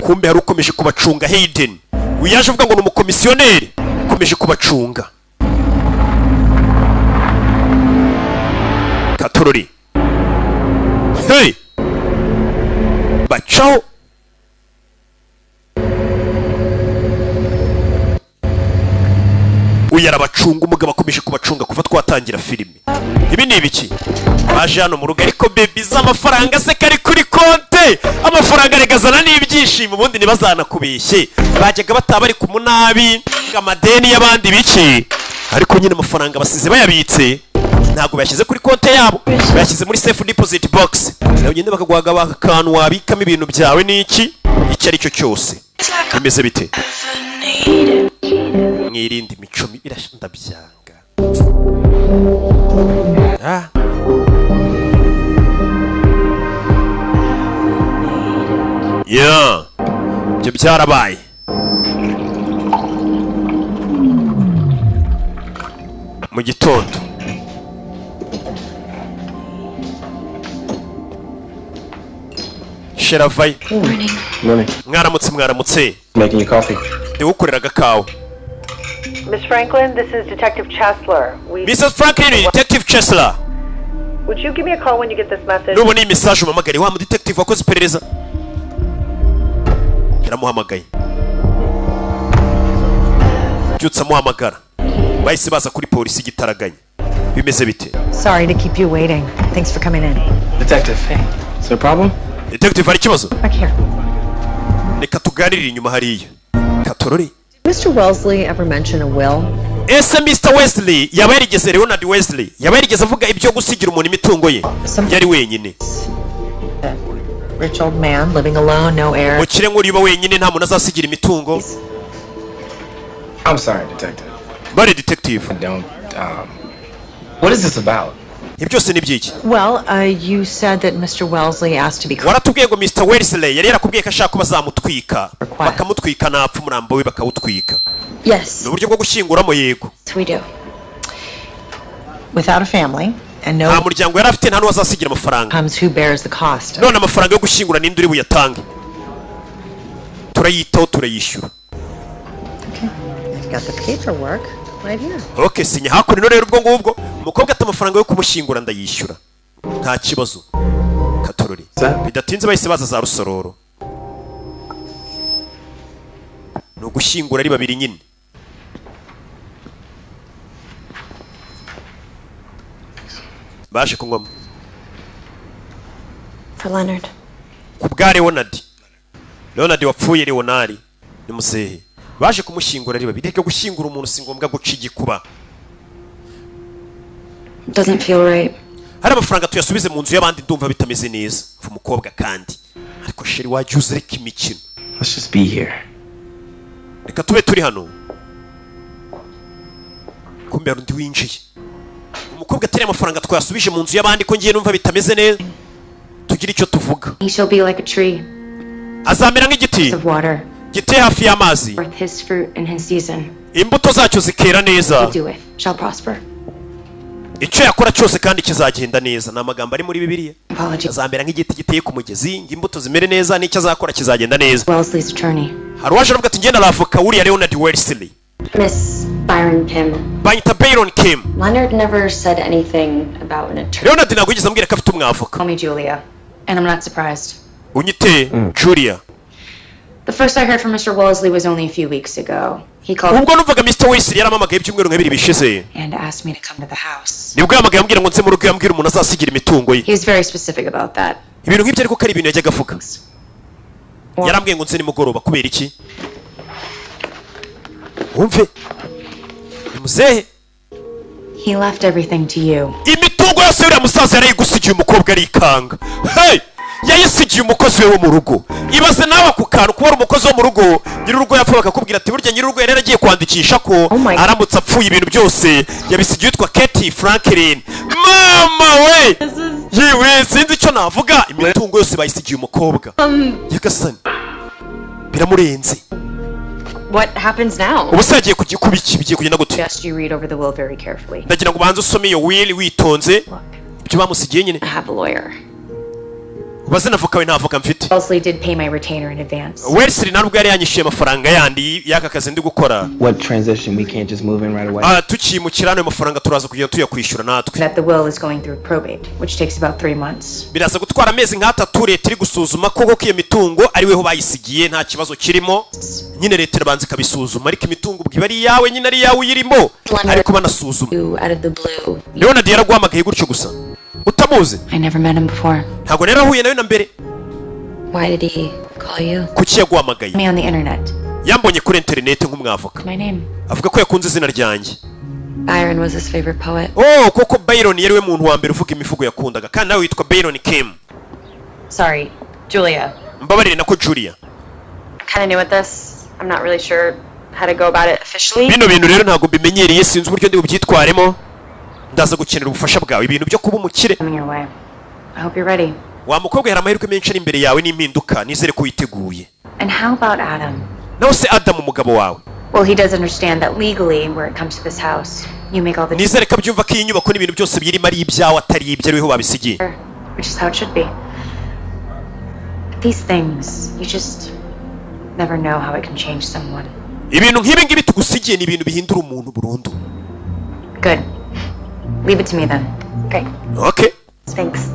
Kumbe hari ukomeje kubacunga Hayden. Uyaje uvuga ngo ni umukomisiyoneri ukomeje kubacunga. Katorori. Hey. Bacaho. Uyarabacunga umugabo akomeje kubacunga kuva twatangira filime. Ibi ni ibiki? Baje hano mu rugo ariko baby z'amafaranga se kari kuri konte. Amafaranga regazana n'ibyishimo ubundi nibazana kubeshye. Bajyaga batabari ku munabi ngamadeni y'abandi biki. Ariko nyine amafaranga basize bayabitse. Ntago bashyize kuri konte yabo. Bashyize muri safe deposit box. Nayo nyine bakagwaga bakantu wabikamo ibintu byawe niki? Icyo ari cyo cyose. Bimeze bite? Mwirinde imico mibi ndabyanga. Yeah. Ibyo byarabaye. Mu gitondo. Sheravai. Morning. Mwaramutse. Making you coffee. Ndigukorera agakawa. Miss Franklin, this is Detective Chesler. Mrs. Franklin, Detective Chesler. Would you give me a call when you get this message? Nubona iyi message umamagare wa mu detective wakoze iperereza. Yaramuhamagaye. arabyutsa amuhamagara bahise baza kuri polisi igitaraganya bimeze bite Sorry to keep you waiting. Thanks for coming in. Detective, hey, is there a problem? Detective, hari ikibazo? Back here. Reka tuganirire inyuma hariya Katorori. Mr. Wellesley ever mention a will? Ese Mr. Wesley yaba yarigeze Leonard Wesley yaba yarigeze avuga ibyo gusigira umuntu imitungo ye yari wenyine Rich old man living alone, no heir. Mukire nk'uriba wenyine nta muntu azasigira imitungo. I'm sorry, detective. Bari detective. I don't, what is this about? Ibyose ni byiki? Well, you said that Mr. Wellesley asked to be waratubwiye ngo Mr. Wesley yari yarakubwiye ko ashaka ko bazamutwika bakamutwika napfa umurambo we bakawutwika. Yes. Ni uburyo bwo gushyinguramo yego. We do. Without a family and no nta muryango yari afite nta n'uwazasigira amafaranga. Comes who bears the cost. None amafaranga yo gushyingura ninde uri buyatange? Turayitaho turayishyura. Okay. I've got the paperwork right here. Okay, sinya hakuno rero ubwo ngubwo umukobwa ati amafaranga yo kumushyingura ndayishyura. Nta kibazo. Katorori. Bidatinze bahise baza za rusororo. No gushyingura ari babiri nyine. Baje kungoma. For Leonard. Kubwa Leonard wapfuye Leonari ni musehe. Baje kumushyingura ari babiri ryo gushyingura umuntu si ngombwa guca igikuba. Doesn't feel right. Hari amafaranga tuyasubize mu nzu y'abandi ndumva bitameze neza. Umukobwa kandi ariko sheri wajuze reka imikino. Let's just be here. Reka tube turi hano. Kumbe undi winjiye. Umukobwa atari amafaranga twasubije mu nzu y'abandi ko ngiye numva bitameze neza. Tugira icyo tuvuga. He shall be like a tree. Azamera nk'igiti. Of water. Giteye hafi y'amazi. Worth his fruit in his season. Imbuto zacyo zikera neza. Do it. Shall prosper. Icyo yakora cyose kandi kizagenda neza. Ni amagambo ari muri Bibiliya. Azamera nk'igiti giteye ku mugezi, imbuto zimere neza n'icyo azakora kizagenda neza. Wellesley's attorney. Hari waje avuga ati ngenda n'avoka uriya Leonard Wesley. Miss Byron Kim. Banyita Byron Kim. Leonard never said anything about an attorney. Leonard ntabwo yigeze ambwira ko afite umwavoka. Call me Julia, and I'm not surprised. Unyite Julia. The first I heard from Mr. Wellesley was only a few weeks ago. He called ubwo numvaga Mr. Wesley yaramamagaye ibyumweru nka 2 bishize. And asked me to come to the house. Nibwo yamagaye ambwira ngo nze mu rugo yambwira umuntu azasigira imitungo ye. He was very specific about that. Ibintu nk'ibyo ariko kari ibintu yajyaga avuga. Yarambwiye ngo nze ni mugoroba kubera iki? Umve. Muzehe. He left everything to you. Imitungo yose uriya musaza yarayigusigiye umukobwa arikanga. Hey! Yayisigiye umukozi we wo mu rugo. Ibaze nawe ku kantu kuba umukozi wo mu rugo nyiri urugo yapfa bakakubwira ati burya nyiri urugo yari yaragiye kwandikisha ko aramutse apfuye ibintu byose yabisigiye yitwa Katie Franklin. Mama we! Yewe sinzi icyo navuga imitungo yose bayisigiye umukobwa. Yagasani. Biramurenze. What happens now? Ubuse yagiye kubiki bigiye kugenda gute? Just you read over the will very carefully. Ndagira ngo banze usome iyo will witonze. Ibyo bamusigiye nyine. I have a lawyer. Ubaze navuka we ntavuka mfite. Wellesley did pay my retainer in advance. Wesley ntabwo yari yanyishyuye amafaranga yandi yaka kazi ndi gukora. What transition we can't just move in right away? Tukimukirana ayo mafaranga turaza kujya tuyakwishyura natwe. That the will is going through probate, which takes about 3 months. Biraza gutwara amezi nk'atatu leta iri gusuzuma koko ko iyo mitungo ari weho bayisigiye nta kibazo kirimo. Nyine leta irabanza ikabisuzuma ariko imitungo ubwo ari yawe nyine ari yawe uyirimo ariko banasuzuma. Leonard yaraguhamagaye gutyo gusa. Utamuzi? I never met him before. Ntabwo rero ahuye nawe na mbere. Why did he call you? Kuki yaguhamagaye? Me on the internet. Yambonye kuri internet nk'umwavoka. My name. Avuga ko yakunze izina ryanjye. Byron was his favorite poet. Oh, koko Byron yari we muntu wa mbere uvuga imivugo yakunda kandi nawe witwa Byron Kim. Sorry, Julia. Mbabarire nako Julia. Kind of new at this. I'm not really sure how to go about it officially. Bino bintu rero ntago bimenyereye sinzi uburyo ndi bubyitwaremo. Ndaza gukenera ubufasha bwawe ibintu byo kuba umukire. I hope you're ready. Wa mukobwa hari amahirwe menshi ari imbere yawe n'impinduka nizere ko witeguye. And how about Adam? Nawe se Adam umugabo wawe? Well, he does understand that legally where it comes to this house, you make all the nizere ko abyumva ko iyi nyubako n'ibintu byose birimo ari ibyawe atari ibyo ariho babisigiye. Which is how it should be. These things, you just never know how it can change someone. Ibintu nk'ibi ngibi tugusigiye ni ibintu bihindura umuntu burundu. Good. Leave it to me then. Great. Okay. Thanks.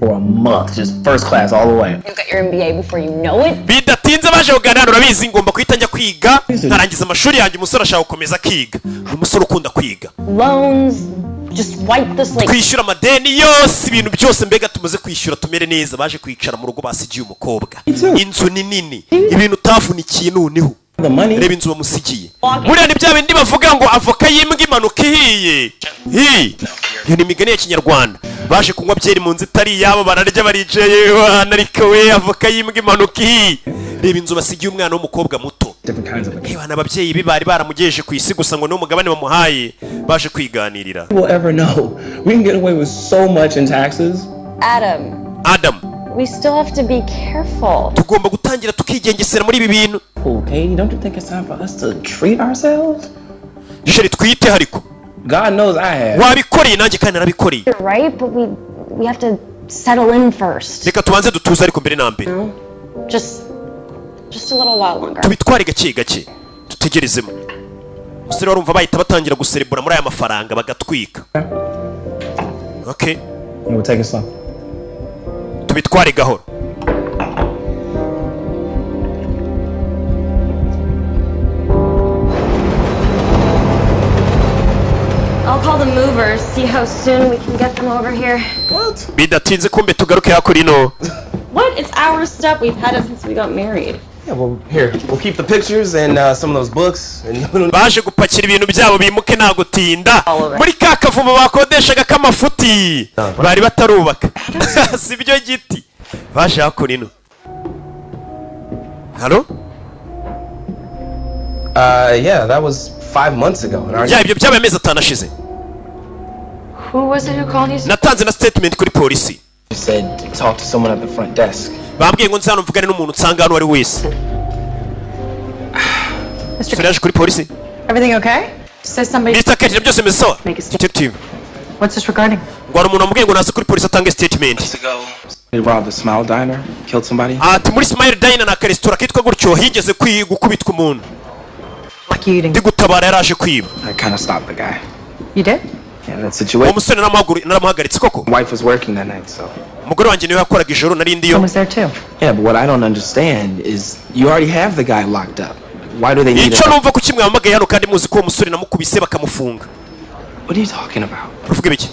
For a month, just first class all the way. You got your MBA before you know it? bidatinze baje kuganira urabizi ngomba kuhita njya kwiga nkarangiza amashuri yanjye umusore ashaka gukomeza kwiga umusore ukunda kwiga Loans, just wipe the slate. Kwishyura amadeni yose ibintu byose mbega tumaze kwishyura tumere neza baje kwicara mu rugo basigiye umukobwa inzu ni nini ibintu utavunikiye noneho reba inzu bamusigiye buriya ni bya bindi bavuga ngo avoka y'imbwa imanuka ihiye iyo ni imigani ya kinyarwanda baje kunywa byeri mu nzu itari iyabo bararya baricaye ariko we avoka y'imbwa imanuka ihiye reba inzu basigiye umwana w'umukobwa muto reba n'ababyeyi be bari baramugejeje ku isi gusa ngo niwo mugabane bamuhaye baje kwiganirira Adam We still have to be careful. tugomba gutangira tukigengesera muri ibi bintu Okay, don't you think it's time for us to treat ourselves? Jeri twite hariko God knows I have. wabikoreye nanjye kandi narabikoreye You're right, but we have to settle in first. reka tubanze dutuze ariko mbere na mbere Just a little while longer. tubitware gake gake dutegerezemo umusore warumva bahita batangira guserebura muri aya mafaranga bagatwika okay We'll take it slow. tubitware gahoro I'll call the movers, see how soon we can get them over here. bidatinze kumbe tugaruke hakurino What? It's our stuff. We've had it since we got married. Yeah, well, here, we'll keep the pictures and some of those books. And baje gupakira ibintu byabo bimuke nta gutinda muri ka kavumo bakodeshaga k'amafuti bari batarubaka sibyo giti baje hakurino Hello? Yeah, that was 5 months ago. Yeah, ibyo byabaye amezi atanu ashize. Who was it who called you? Natanze na statement kuri polisi. You said to talk to someone at the front desk. Bambwiye ngo nzano mvugane n'umuntu nsanga hano ari wese. Mr. kuri polisi. Everything okay? Says somebody. Mr. Keti byose bimesawa. Detective. What's this regarding? Ngo umuntu amubwiye ngo naze kuri polisi atange statement. They robbed the Smile Diner, killed somebody. Ati muri Smile Diner na restaurant kitwa gutyo higeze gukubitwa umuntu. Ndi gutabara yaraje kwiba. I kind of stopped the guy. You did? Yeah, that situation. Umusore naramuhagaritse koko. Wife was working that night, so. Umugore wanjye niwe yakoraga ijoro nari ndiyo. I was there too. Yeah, but what I don't understand is you already have the guy locked up. Why do they need Icyo numva ku kimwe amagaye hano kandi muzi ko umusore namukubise bakamufunga. What are you talking about? Uvuga biki?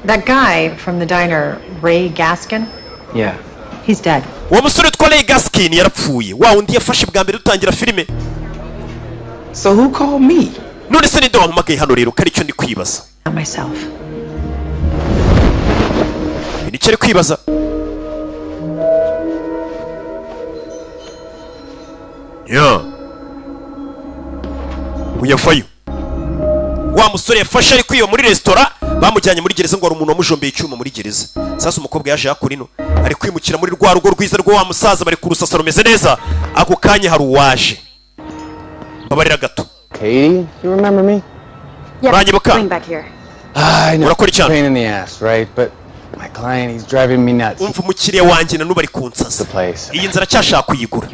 That guy from the diner, Ray Gaskin? Yeah. He's dead. Uwo musore twa Ray Gaskin yarapfuye. Wa undi yafashe bwa mbere dutangira filime. So who called me? None se ninde wampamagaye hano rero kari cyo ndi kwibaza. Myself. Ni cyo ari kwibaza. Yeah. Uyafayo. Wa musore yafashe ari kwiba muri restaurant bamujyanye muri gereza ngo ari umuntu wamujombeye icyuma muri gereza. Sasa umukobwa yaje hakurino ari kwimukira muri rwa rugo rwiza rwo wa musaza bari ku rusasa rumeze neza ako kanya hari uwaje. Babarira gato. Katie, you remember me? Yeah, going back here. I know it's a pain in the ass, right? But my client, he's driving me nuts. Umva umukiriya wanjye na nubari kunsaza. Iyi nzara cyashaka kuyigura.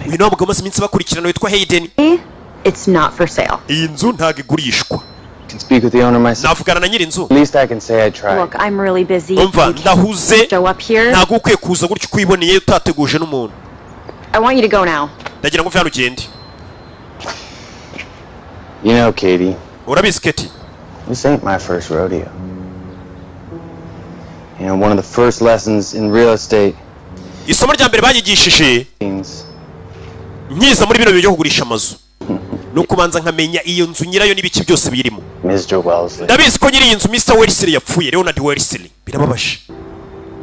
Uyu nawe mugabo iminsi bakurikirana witwa Hayden. It's not for sale. Iyi nzu ntago igurishwa. Can speak with the owner myself. Navugana na nyiri inzu. At least I can say I tried. Look, I'm really busy. Umva ndahuze. Show up here. Ntago ukwiye kuza gutyo kwiboneye utateguje n'umuntu. I want you to go now. Ndagira ngo vyano ugende. You know, Katie. Urabizi Katie. This ain't my first rodeo. You know, one of the first lessons in real estate. Isomo rya mbere banyigishije. Nyiza muri bino byo kugurisha amazu. Nuko banza nkamenya iyo nzu nyirayo n'ibiki byose birimo. Mr. Wellesley. Ndabizi ko nyiri iyi nzu Mr. Wellesley yapfuye, Leonard Wellesley. Birababashe.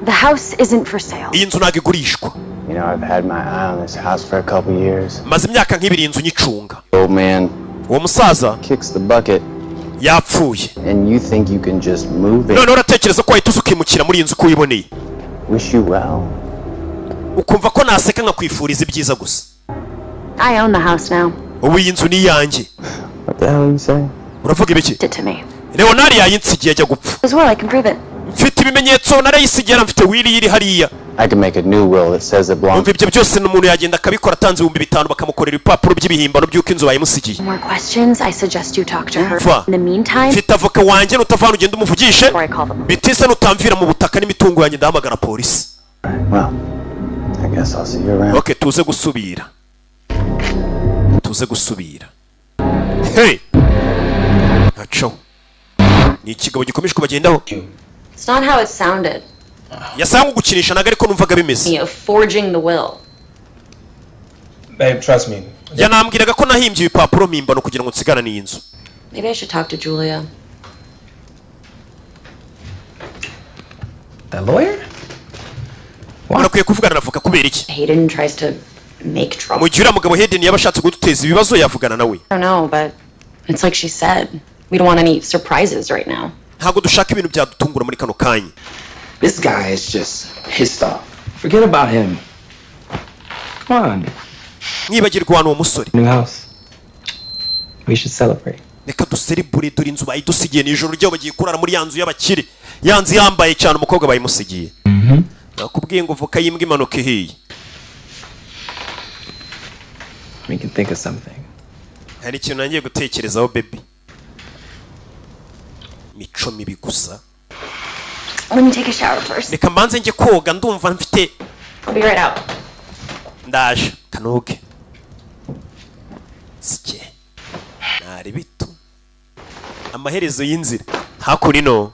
The house isn't for sale. Iyi nzu ntago igurishwa. You know, I've had my eye on this house for a couple years. Maze imyaka nk'ibiri inzu nyicunga. Old man. Uwo musaza kicks the bucket. Yapfuye. And you think you can just move it? None uratekereza ko wahita ukimukira muri iyi nzu kuyiboneye. Wish you well. Ukumva ko naseka nkakwifuriza ibyiza gusa. I own the house now. Ubu iyi nzu ni yanjye. What the hell are you saying? Uravuga ibiki? Did to me. Leonard yayinsigiye ajya gupfa. As well, I can prove it. Mfite ibimenyetso narayisigiye mfite wili yiri hariya. I can make a new will that says it belongs. Umva ibyo byose n'umuntu yagenda akabikora atanze 5,000 bakamukorera ibipapuro by'ibihimbano by'uko inzu bayimusigiye. More questions? I suggest you talk to her. In the meantime, mfite avoka wanjye nutavana ugenda umuvugishe. Bitisa nutamvira mu butaka n'imitungo yanjye ndahamagara polisi. Well, I guess guess I'll see you around. Okay, tuze gusubira. Hey! Acho. Ni ikigabo gikomeje kubagendaho. It's not how it sounded. Yasanga gukinisha naga ariko numvaga bimeze. Forging the will. Babe, trust me. Yanambwiraga ko nahimbye ibipapuro mimbano kugira ngo nsigana n'inzu. Maybe I should talk to Julia. The lawyer? Urakwiye kuvugana navuga kubera iki? Hayden tries to make trouble. Mugira mugabo Hayden yabashatse gututeza ibibazo yavugana nawe. I don't know, but it's like she said. We don't want any surprises right now. Ntago dushaka ibintu byadutungura muri kano kanya. This guy is just pissed off. Forget about him. Come on. Mwibagirwa hano umusore. New house. We should celebrate. Reka ducelebrate dore inzu bayidusigiye n'ijoro ryo bagiye kurara muri yanzu y'abakire. Yanzu yambaye cyane umukobwa bayimusigiye. Nakubwiye ngo vuka yimbwa imanuka ihiye. We can think of something. Hari ikintu nangiye gutekerezaho baby. Mico mibi gusa. Let me take a shower first. Reka mbanze nje koga ndumva mfite. I'll be right out. Ndaje kanoge. Sike. Nari bitu. Amaherezo y'inzira. Hakurino.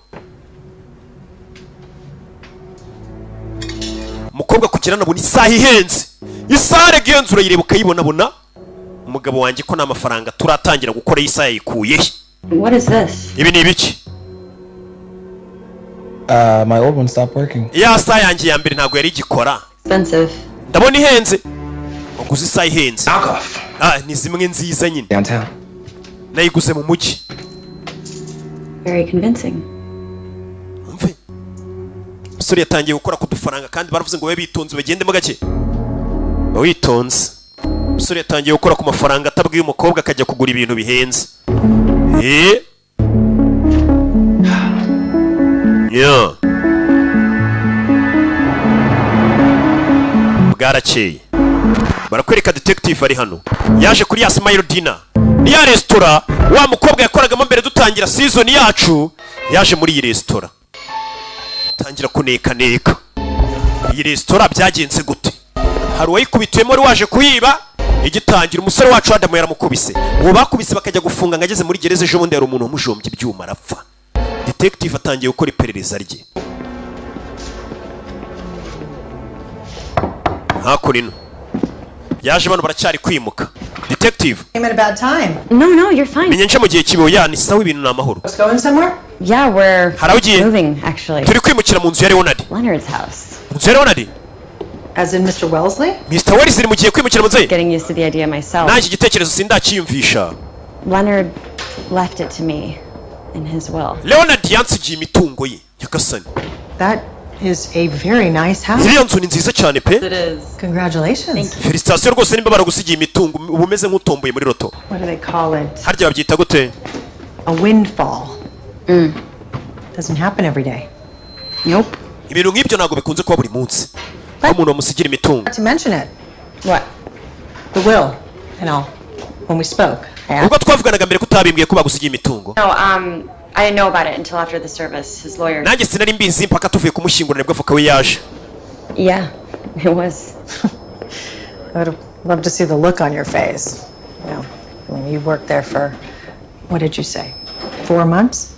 Mukobwa kugirana buni isaha ihenze. Isaha regenzura yireba ukayibona. Umugabo wanjye ko n'amafaranga turatangira gukora isaha yikuye. What is this? Ibi ni ibiki? My old one stopped working. Ya saa yanjye ya mbere ntago yari igikora. Expensive. Ndabona ihenze. Waguze isaha ihenze. Knock off. Ni zimwe nziza nyine. Downtown. Nayiguze mu mujyi. Very convincing. Umve. Musore yatangiye gukora ku dufaranga kandi baravuze ngo we bitonze bagendemo gake. Witonze. Musore yatangiye gukora ku mafaranga atabwiye umukobwa akajya kugura ibintu bihenze. Yeah. Bwarakeye. Barakwereka detective ari hano. Yaje kuri ya Smile Dinner. Ni ya restaurant wa mukobwa yakoragamo mbere dutangira season yacu. Yaje muri iyi restaurant. Tangira kuneka. Iyi restaurant byagenze gute? Hari uwayikubitiyemo wari waje kuyiba. Igitangira umusore wacu Adamu yaramukubise. Uwo bakubise bakajya gufunga ngageze muri gereza ejo bundi hari umuntu umujombye ibyuma arapfa. Detective atangiye gukora iperereza rye. Hakurino. Yaje bano baracyari kwimuka. Detective. Came at a bad time. No, you're fine. Menye mu gihe kibo ya ni sawa ibintu namahoro. Let's go in somewhere? Yeah, we're moving actually. Turi kwimukira mu nzu ya Leonard. Leonard's house. Mu nzu ya Leonard? As in Mr. Wellesley? Mr. Wellesley mu gihe kwimukira mu nzu ye. Getting used to the idea myself. Nanjye igitekerezo sindakiyumvisha. Leonard left it to me in his will. Leonard yansigiye imitungo ye. Yakasani. That is a very nice house. Iriya nzu ni nziza cyane pe. It is. Congratulations. Felicitation rwose nimba baragusigiye imitungo ubumeze nk'utomboye muri loto. What do they call it? Harya babyita gute? A windfall. Doesn't happen every day. Nope. Ibintu nk'ibyo ntago bikunze kuba buri munsi. Umuntu wamusigira imitungo. Not to mention it. What? The will, and all. When we spoke. Ubwo twavuganaga mbere kutabimbwiye ko bagusigiye imitungo. No, I didn't know about it until after the service. His lawyer. Nanjye sinari mbizi mpaka tuvuye kumushyingura nibwo avoka we yaje. Yeah, it was. I would love to see the look on your face. You know, when you worked there for, what did you say, 4 months?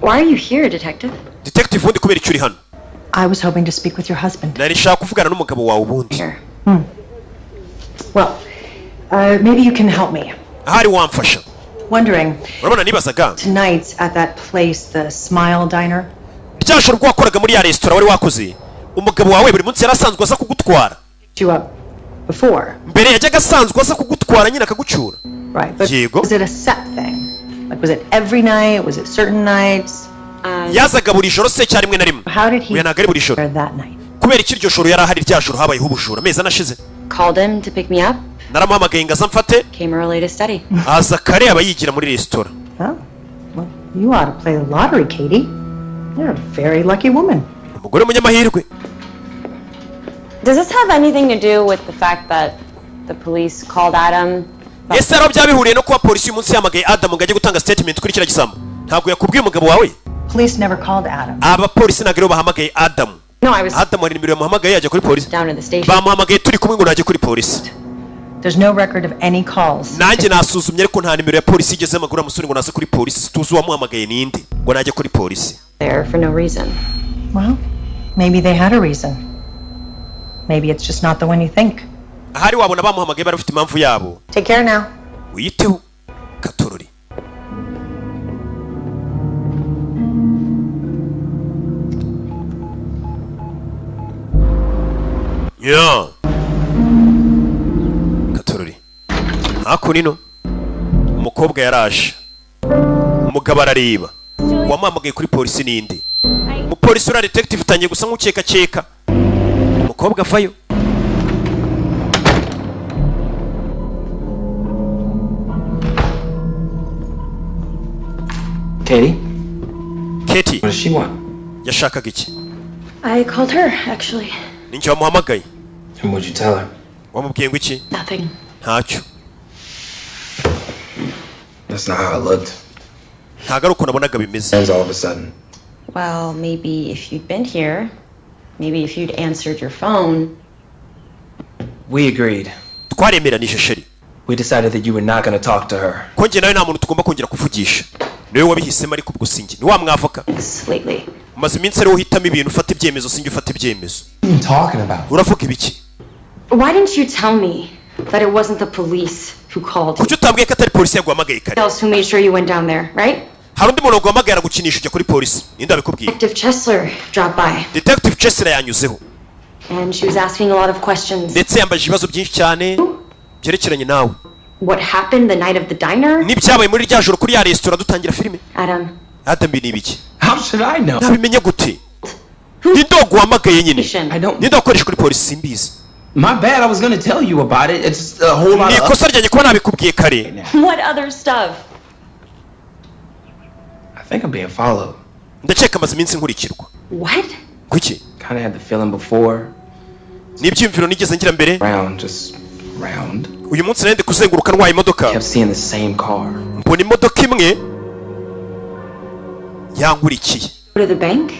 Why are you here, detective? Detective wundi kubera icyo uri hano. I was hoping to speak with your husband. Nari nshaka kuvugana n'umugabo wawe ubundi. Well, maybe you can help me. Ahari wamfasha. Wondering. Urabona nibazaga. Tonight at that place, the Smile Diner. Ryashoro rwakoraga muri ya restaurant wari wakoze. Umugabo wawe buri munsi yarasanzwe aza kugutwara. You up before. Mbere yajyaga asanzwe aza kugutwara nyine akagucyura. Right. But was it a set thing? Like was it every night? Was it certain nights? Yazaga buri joro se cyari rimwe na rimwe. How did he nagari buri joro that night? Kubera iki iryo joro yari ahari rya joro habayeho ubujura meza nashize. Called him to pick me up. Naramuhamagaye ngo aza mfate. Came early to study. Aza kare abayigira muri restaurant. Oh, well, you ought to play the lottery, Katie. You're a very lucky woman. Umugore munyamahirwe. Does this have anything to do with the fact that the police called Adam? Yes, sir. Byabihuriye no kuba polisi umunsi yamagaye Adam ngo ajye gutanga statement kuri kira gisambo. Ntabwo yakubwiye umugabo wawe? Police never called Adam. Aba polisi nagero bahamagaye Adam No, I was Adam hari nimero yamuhamagaye yajya kuri polisi. down in the station. Bamuhamagaye turi kumwe ngo najye kuri polisi. There's no record of any calls. Nanjye nasuzumye ariko nta nimero ya polisi igeze amaguru amusore ngo naze kuri polisi. Tuzi uwamuhamagaye ninde ngo najye kuri polisi. There for no reason. Well, maybe they had a reason. Maybe it's just not the one you think. Ahari wabona bamuhamagaye barafite impamvu yabo. Take care now. Uyiteho Katorori. Yeah. Katorori. Hakunino. Umukobwa yaraje. Umugabo arareba. Wamuhamagaye kuri polisi ninde? Umupolisi ura detective utangiye gusa nk'ukeka keka. Umukobwa avayo. Katie? Katie. What does she want? Yashakaga iki? I called her, actually. Ninjye wamuhamagaye. And what'd you tell her? Wamubwiye ngo iki? Nothing. Ntacyo. That's not how it looked. Ntago ari uko nabonaga bimeze. All of a sudden. Well, maybe if you'd been here, maybe if you'd answered your phone. We agreed. Twaremeranije sheri. We decided that you were not going to talk to her. Ko njye nawe nta muntu tugomba kongera kuvugisha. Niwe wabihisemo ariko ubwo sinjye. Ni wa mwavoka. Lately. Umaze iminsi ariho uhitamo ibintu ufata ibyemezo sinjye ufata ibyemezo. What are you talking about? Uravuga ibiki? Why didn't you tell me that it wasn't the police who called? Kuki utambwiye ko atari polisi yaguhamagaye kare? Else who made sure you went down there, right? Hari undi muntu waguhamagara gukinisha ujya kuri polisi. Ninde abikubwiye? Detective Chesler dropped by. Detective Chesler yanyuzeho. And she was asking a lot of questions. Ndetse yambaje ibibazo byinshi cyane byerekeranye nawe. What happened the night of the diner? N'ibyabaye muri rya joro kuri ya restaurant dutangira filime. Adam ni ibiki? How should I know? Nabimenye gute? Ninde waguhamagaye nyine? Ninde wakoresha kuri polisi simbizi? My bad, I was going to tell you about it. It's a whole lot of... Nikosa ryanjye kuba nabikubwiye kare. What other stuff? I think I'm being followed. Ndakeka amaze iminsi nkurikirwa. What? Kuki? Kind of had the feeling before. N'ibyumviro nigeze ngira mbere. Round. Uyu munsi nende kuzenguruka ntwaye imodoka. Kept seeing the same car. Mbona imodoka imwe yankurikiye. Go to the bank?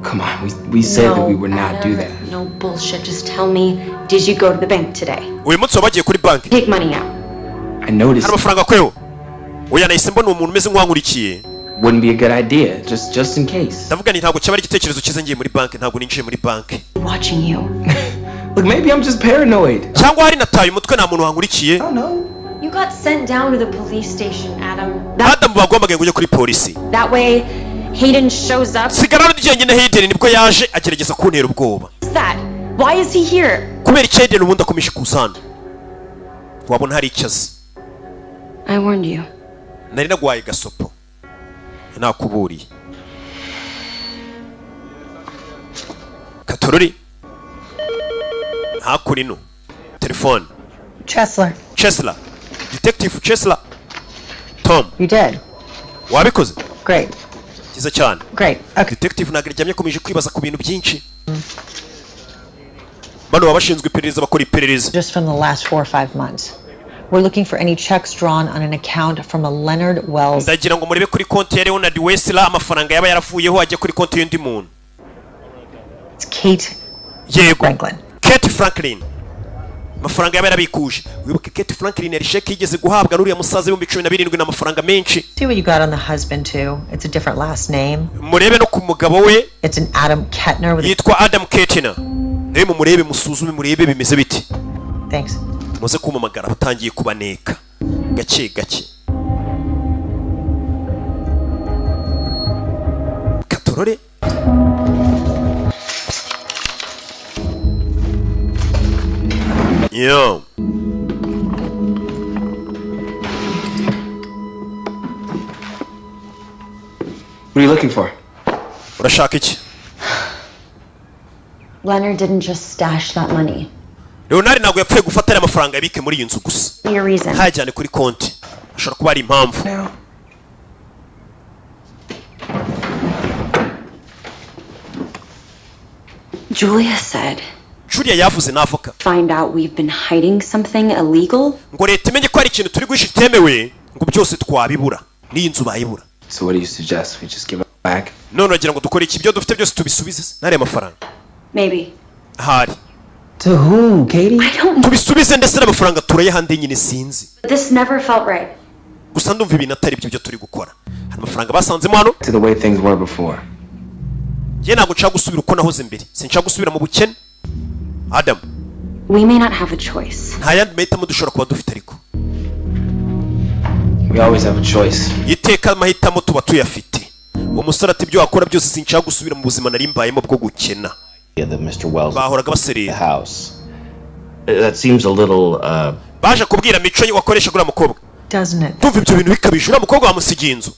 Come on, we said that we would not do that. No bullshit. Just tell me, did you go to the bank today? Uyu munsi wabagiye kuri banki. Take money out. I noticed. Hari amafaranga kweho. Oya nahise mbona umuntu umeze nk'uwankurikiye. Wouldn't be a good idea, just in case. Ndavuga ni ntabwo cyaba ari igitekerezo cyiza ngiye muri banki, ntabwo ninjiye muri banki. Watching you. Look, maybe I'm just paranoid. Cyangwa hari nataye umutwe nta muntu wankurikiye. I don't know. You got sent down to the police station, Adam. Adam bagombaga ngo ujye kuri polisi. That way, Hayden shows up. Sigara n'ujyenyine Hayden nibwo yaje agerageza kuntera ubwoba. What's that? Why is he here? Kubera iki Hayden ubundi akomeje kuzana. Wabona hari icyazi. I warned you. Nari nagwaye gasopo. Nakuburiye. Katorori. Hakurino. Telefone. Chesler. Detective Chesler. Tom. You did. Wabikoze? Great. Kiza cyane. Great. Okay. Detective nagiryamye komeje kwibaza ku bintu byinshi. Bano babashinzwe iperereza bakora iperereza. Just from the last 4 or 5 months. We're looking for any checks drawn on an account from a Leonard Wells. Ndagira ngo murebe kuri konti ya Leonard Westler amafaranga yaba yaravuyeho ajya kuri konti y'undi muntu. It's Kate Franklin. Kate Franklin. Amafaranga yaba yarabikuje. Wibuke Kate Franklin yari sheki yigeze guhabwa n'uriya musaza w'ibihumbi 17 n'amafaranga menshi. See what you got on the husband too. It's a different last name. Murebe no ku mugabo we. It's an Adam Kettner with yitwa Adam Kettner. Nawe murebe musuzume murebe bimeze biti. Thanks. Muze kumamagara utangiye kubaneka. Gake gake. Katorore. Yo. What are you looking for? Urashaka iki? Leonard didn't just stash that money. Leonard ntabwo yapfuye gufatira amafaranga yabike muri iyi nzu gusa. Your reason. Hajyane kuri konti. Ashobora kuba ari impamvu. Julia said. Julia yavuze n'avoka. Find out we've been hiding something illegal. Ngo leta imenye ko hari ikintu turi guhisha itemewe ngo byose twabibura. N'iyi nzu bayibura. So what do you suggest? We just give it back? None wagira ngo dukore iki byo dufite byose tubisubize. Nare amafaranga. Maybe. Hari. To who, Katie? I don't know. Tubisubize ndetse n'amafaranga turaye hande nyine sinzi. This never felt right. Gusa ndumva ibintu atari byo turi gukora. Hari amafaranga basanzemo hano. To the way things were before. Je ntago nshaka gusubira uko nahoze mbere. Sinshaka gusubira mu bukene. Adam. We may not have a choice. Nta yandi mahitamo dushobora kuba dufite ariko. We always have a choice. Iteka amahitamo tuba tuyafite. Uwo musore ati ibyo wakora byose sinshaka gusubira mu buzima nari mbayemo bwo gukena. That Mr. Wells bahoraga baserera. The house. That seems a little baje kubwira mico wakoresha gura mukobwa. Doesn't it? Tumva ibyo bintu bikabije ura mukobwa wamusigiye inzu.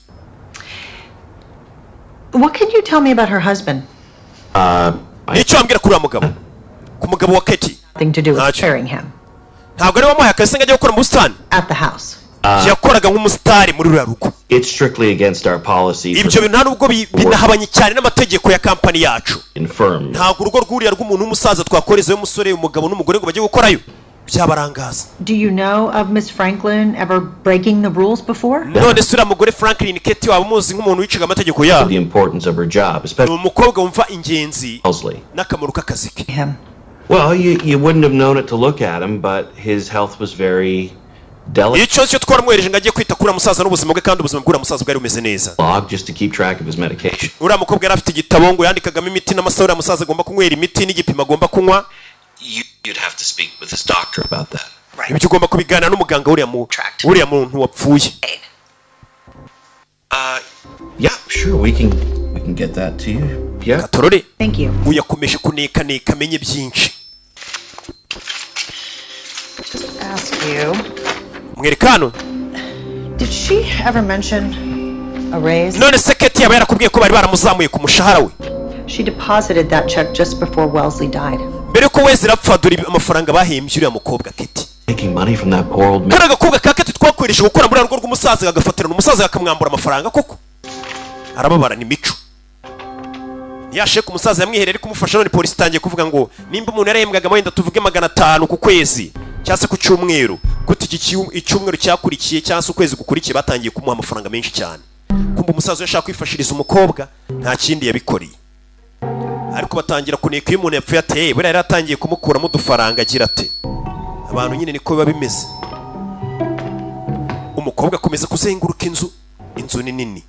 What can you tell me about her husband? Nicyo ambwira kuri mugabo. Ku mugabo wa Katie. Thing to do with carrying him. Ntabwo ari wamuhaye akazi ngajya gukora mu bustani. At the house. Yakoraga nk'umusitari muri rura rugo. It's strictly against our policy. Ibyo bintu ntabwo binahabanye cyane n'amategeko ya company yacu. Infirm. Ntabwo urugo rw'uriya rw'umuntu w'umusaza twakorezeyo umusore umugabo n'umugore ngo bajye gukorayo. Byabarangaza. Do you know of Miss Franklin ever breaking the rules before? None sura mugore Franklin Katie waba muzi nk'umuntu wicaga amategeko ya. The importance of her job, especially. Umukobwa wumva ingenzi. N'akamaro k'akazi ke. Well, you wouldn't have known it to look at him, but his health was very delicate. Icyo cyo twaramwereje ngagiye kwita kuri musaza n'ubuzima bwe kandi ubuzima bw'ura musaza bwari bumeze neza. Log just to keep track of his medication. Ura mukobwa yari afite igitabo ngo yandikagamo imiti n'amasaha ura musaza agomba kunywera imiti n'igipimo agomba kunywa. You'd have to speak with his doctor about that. Ibyo ugomba kubigana n'umuganga uriya muntu wapfuye. Yeah, sure, we can get that to you. Yeah. Katorore. Thank you. Uyakomeje kuneka amenye byinshi. Just ask you. Mwerekano. Did she ever mention a raise? None seketi yaba yarakubwiye ko bari baramuzamuye ku mushahara we. She deposited that check just before Wellesley died. Mbere ko wese rapfa dore amafaranga bahembye uriya mukobwa Katie. Taking money from that poor old man. Karaga kobwa ka Katie twakwereje gukora muri rugo rw'umusaza agafatirana umusaza akamwambura amafaranga koko. Arababara ni mico. Yasheka umusaza yamwiherera kumufasha none polisi itangiye kuvuga ngo nimba umuntu yarahembwaga wenda tuvuge 500 ku kwezi cyase ku cyumweru kuti icyumweru cyakurikiye cyase ukwezi gukurikiye batangiye kumuha amafaranga menshi cyane. Kumba umusaza yashaka kwifashiriza umukobwa nta kindi yabikoreye. Ariko batangira kuneka iyo umuntu yapfuye ate buri yari atangiye kumukuramo udufaranga agira ate. Abantu nyine niko biba bimeze. Umukobwa akomeza kuzenguruka inzu ni nini.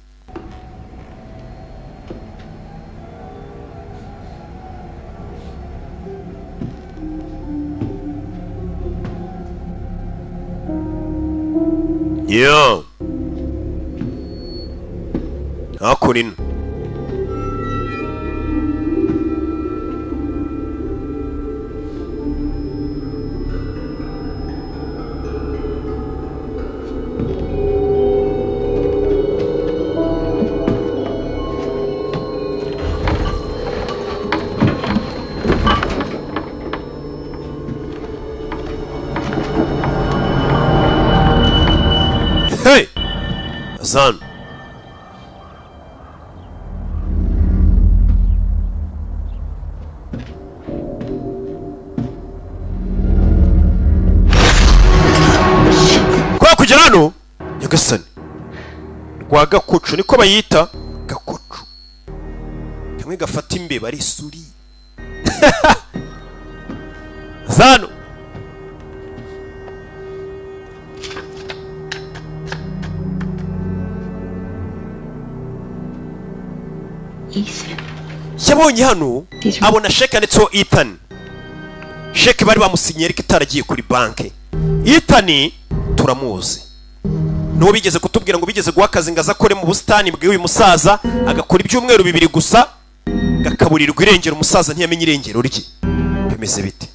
Yeah. Hakunin. Hey! Azan. Kwa kugera hano Nyagasani rwa gakoco niko bayita gakoco kamwe gafata imbeba ari isuri. Zano yabonye hano abona sheke ndetso Ethan. Sheke bari bamusinyiye ariko itaragiye kuri banke. Ethan turamuzi. No bigeze kutubwira ngo bigeze guhakaza ngaza kore mu bustani bw'uyu musaza agakora ibyumweru 2 gusa gakaburirwa irengero umusaza ntiyamenye irengero rye. Bimeze bite?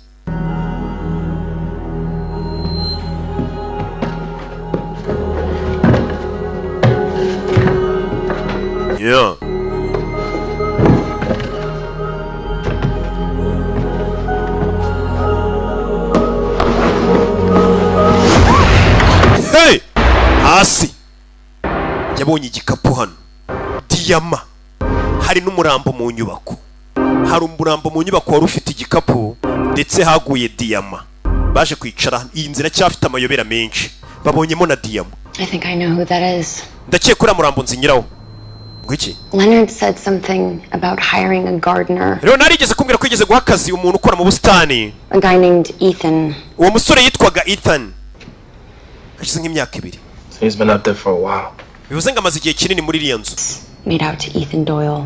Yeah. Hey! Hasi. Yabonye igikapu hano. Diyama. Hari n'umurambo mu nyubako. Hari umurambo mu nyubako wari ufite igikapu ndetse haguye diyama. Baje kwicara iyi nzira cyafite amayobera menshi. Babonyemo na diyama. I think I know who that is. Ndakeye kuri murambo nzinyiraho. Gwiki? Leonard said something about hiring a gardener. Rero narigeze kumbwira ko yigeze guha akazi umuntu ukora mu busitani. A guy named Ethan. Uwo musore yitwaga Ethan. Hashize nk'imyaka 2. He's been up there for a while. Bivuze ngo amaze igihe kinini muri iriya nzu. Made out to Ethan Doyle.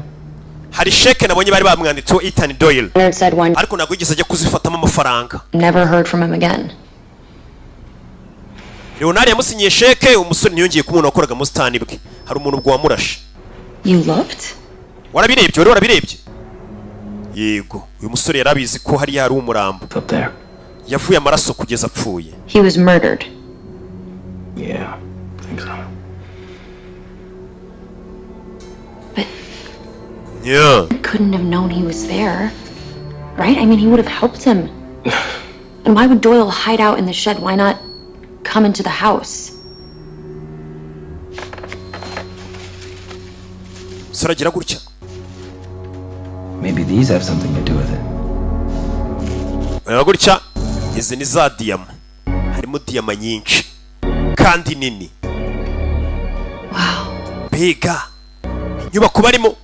Hari sheke nabonye bari bamwanditseho Ethan Doyle. Leonard said one. Ariko ntabwo yigeze ajya kuzifatamo amafaranga. Never heard from him again. Leonard yamusinyiye sheke, umusore ntiyongeye kumubona wakoraga mu busitani bwe. Hari umuntu ubwo wamurashe. You looked? Warabirebye, wari warabirebye? Yego, uyu musore yarabizi ko hari yari umurambo. Up there. Yavuye amaraso kugeza apfuye. He was murdered. Yeah, I think so. But yeah. Couldn't have known he was there, right? I mean, he would have helped him. And why would Doyle hide out in the shed? Why not come into the house? Saragira gutya. Maybe these have something to do with it. Gutya, izi ni za diyama. Harimo diyama nyinshi kandi nini. Wow. Bega. Inyubako barimo.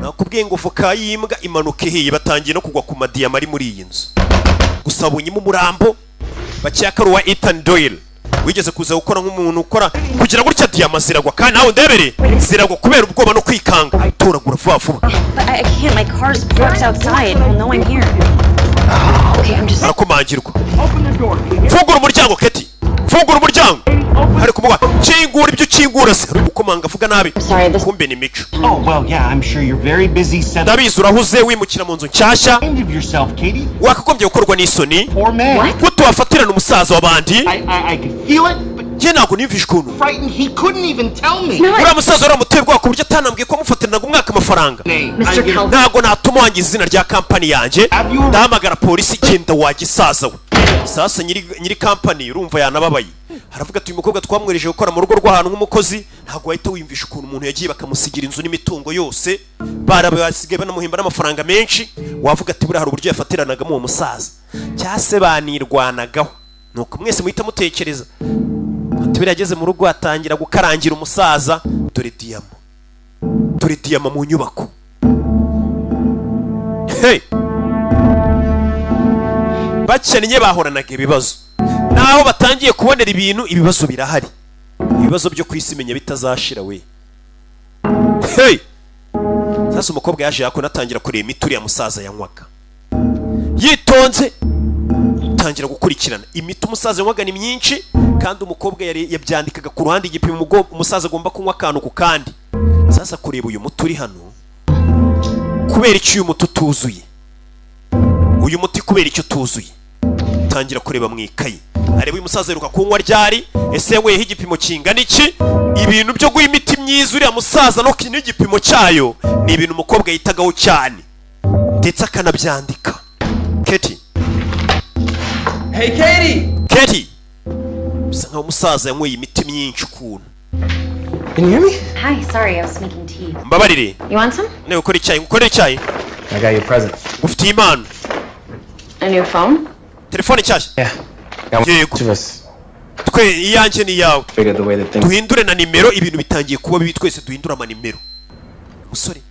Nakubwiye ngo voka yimbwa imanuka ihiye batangiye no kugwa ku madiyama ari muri iyi nzu. Gusa bunyimo umurambo bacyakaro wa Ethan Doyle. Wigeze kuza gukora nk'umuntu ukora kugira gutya diyama ziragwa kandi nawe ndebere ziragwa kubera ubwoba no kwikanga. Toragura vuba vuba. But I can't. My car's parked outside. He'll know I'm here. Okay, I'm just. Arakomangirwa. Fungura umuryango Keti. Fungura umuryango. Hari kumuga kingura ibyo kingura se ukomanga avuga nabi. Kumbe ni mico. Oh well, yeah, I'm sure you're very busy setting. Ndabizi urahuze wimukira mu nzu nshyashya. End of yourself, Katie. Wakagombye gukorwa n'isoni. Poor man. Guto wafatirana umusaza wabandi. I could feel it, but je ntago nimvishe ukuntu. Frightened, he couldn't even tell me. Uriya musaza uramuterwa ku buryo atanambwiye ko amufatiranaga umwaka amafaranga. Ntago natuma wangiza izina rya kampani yanjye. Ndahamagara polisi genda wagisaza we. Sasa nyiri kampani urumva yanababaye. Haravuga ati uyu mukobwa twamwereje gukora mu rugo rw'ahantu nk'umukozi ntago wahita wimvisha ukuntu umuntu yagiye bakamusigira inzu n'imitungo yose barabasigaye banamuhimba n'amafaranga menshi wavuga ati buri hari uburyo yafatiranaga mu musaza cyase banirwanagaho nuko mwese muhita mutekereza ati birageze mu rugo atangira gukarangira umusaza dore diyama mu nyubako. Hey, bakennye bahoranaga ibibazo naho batangiye kubonera ibintu ibibazo birahari. Ibibazo byo kwisimenya bitazashira we. Hey, sasa umukobwa yaje yako natangira kureba imituri ya musaza yanywaga. Yitonze tangira gukurikirana imiti umusaza yanywaga ni myinshi kandi umukobwa yari yabyandikaga ku ruhande igipimo umusaza agomba kunywa akantu ku kandi. Sasa kureba uyu muturi hano kubera icyo uyu muti utuzuye. Uyu muti kubera icyo tuzuye. Tangira kureba mu ikayi. Areba uyu musaza yiruka kunywa ryari ese yanyweye igipimo kingana iki. Ibintu byo guha imiti myiza uriya musaza no kino igipimo cyayo ni ibintu umukobwa yitagaho cyane ndetse akanabyandika. Katie. Hey Katie. Katie. Bisa nkaho umusaza yanyweye imiti myinshi ukuntu. Can you hear me? Hi, sorry, I was making tea. Mbabarire. You want some? Ne ukora icyayi. I got your present. Ufite impano. A new phone? Telefone cyashya. Yeah. Yego. Twe iyanjye ni yawe. Figure the way that things. Duhindure na nimero ibintu bitangiye kuba bibi twese duhindura ama nimero. Musore.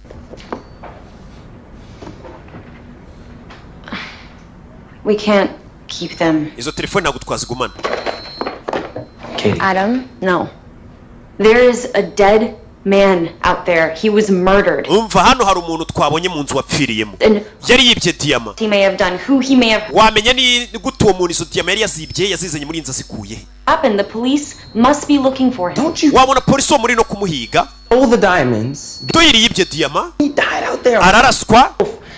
We can't keep them. Izo telefone ntabwo twazigumana. Katie. Adam, no. There is a dead man out there. He was murdered. Umva hano hari umuntu twabonye mu nzu wapfiriyemo. Yari yibye diyama. He may have done who he may have. Wamenya ni gute uwo muntu izo diyama yari yazibye yazizanye muri inzu asikuye. Happened. The police must be looking for him. Don't you? Wabona polisi wo muri no kumuhiga. All the diamonds. Doyiri yibye diyama. He died out there. Araraswa.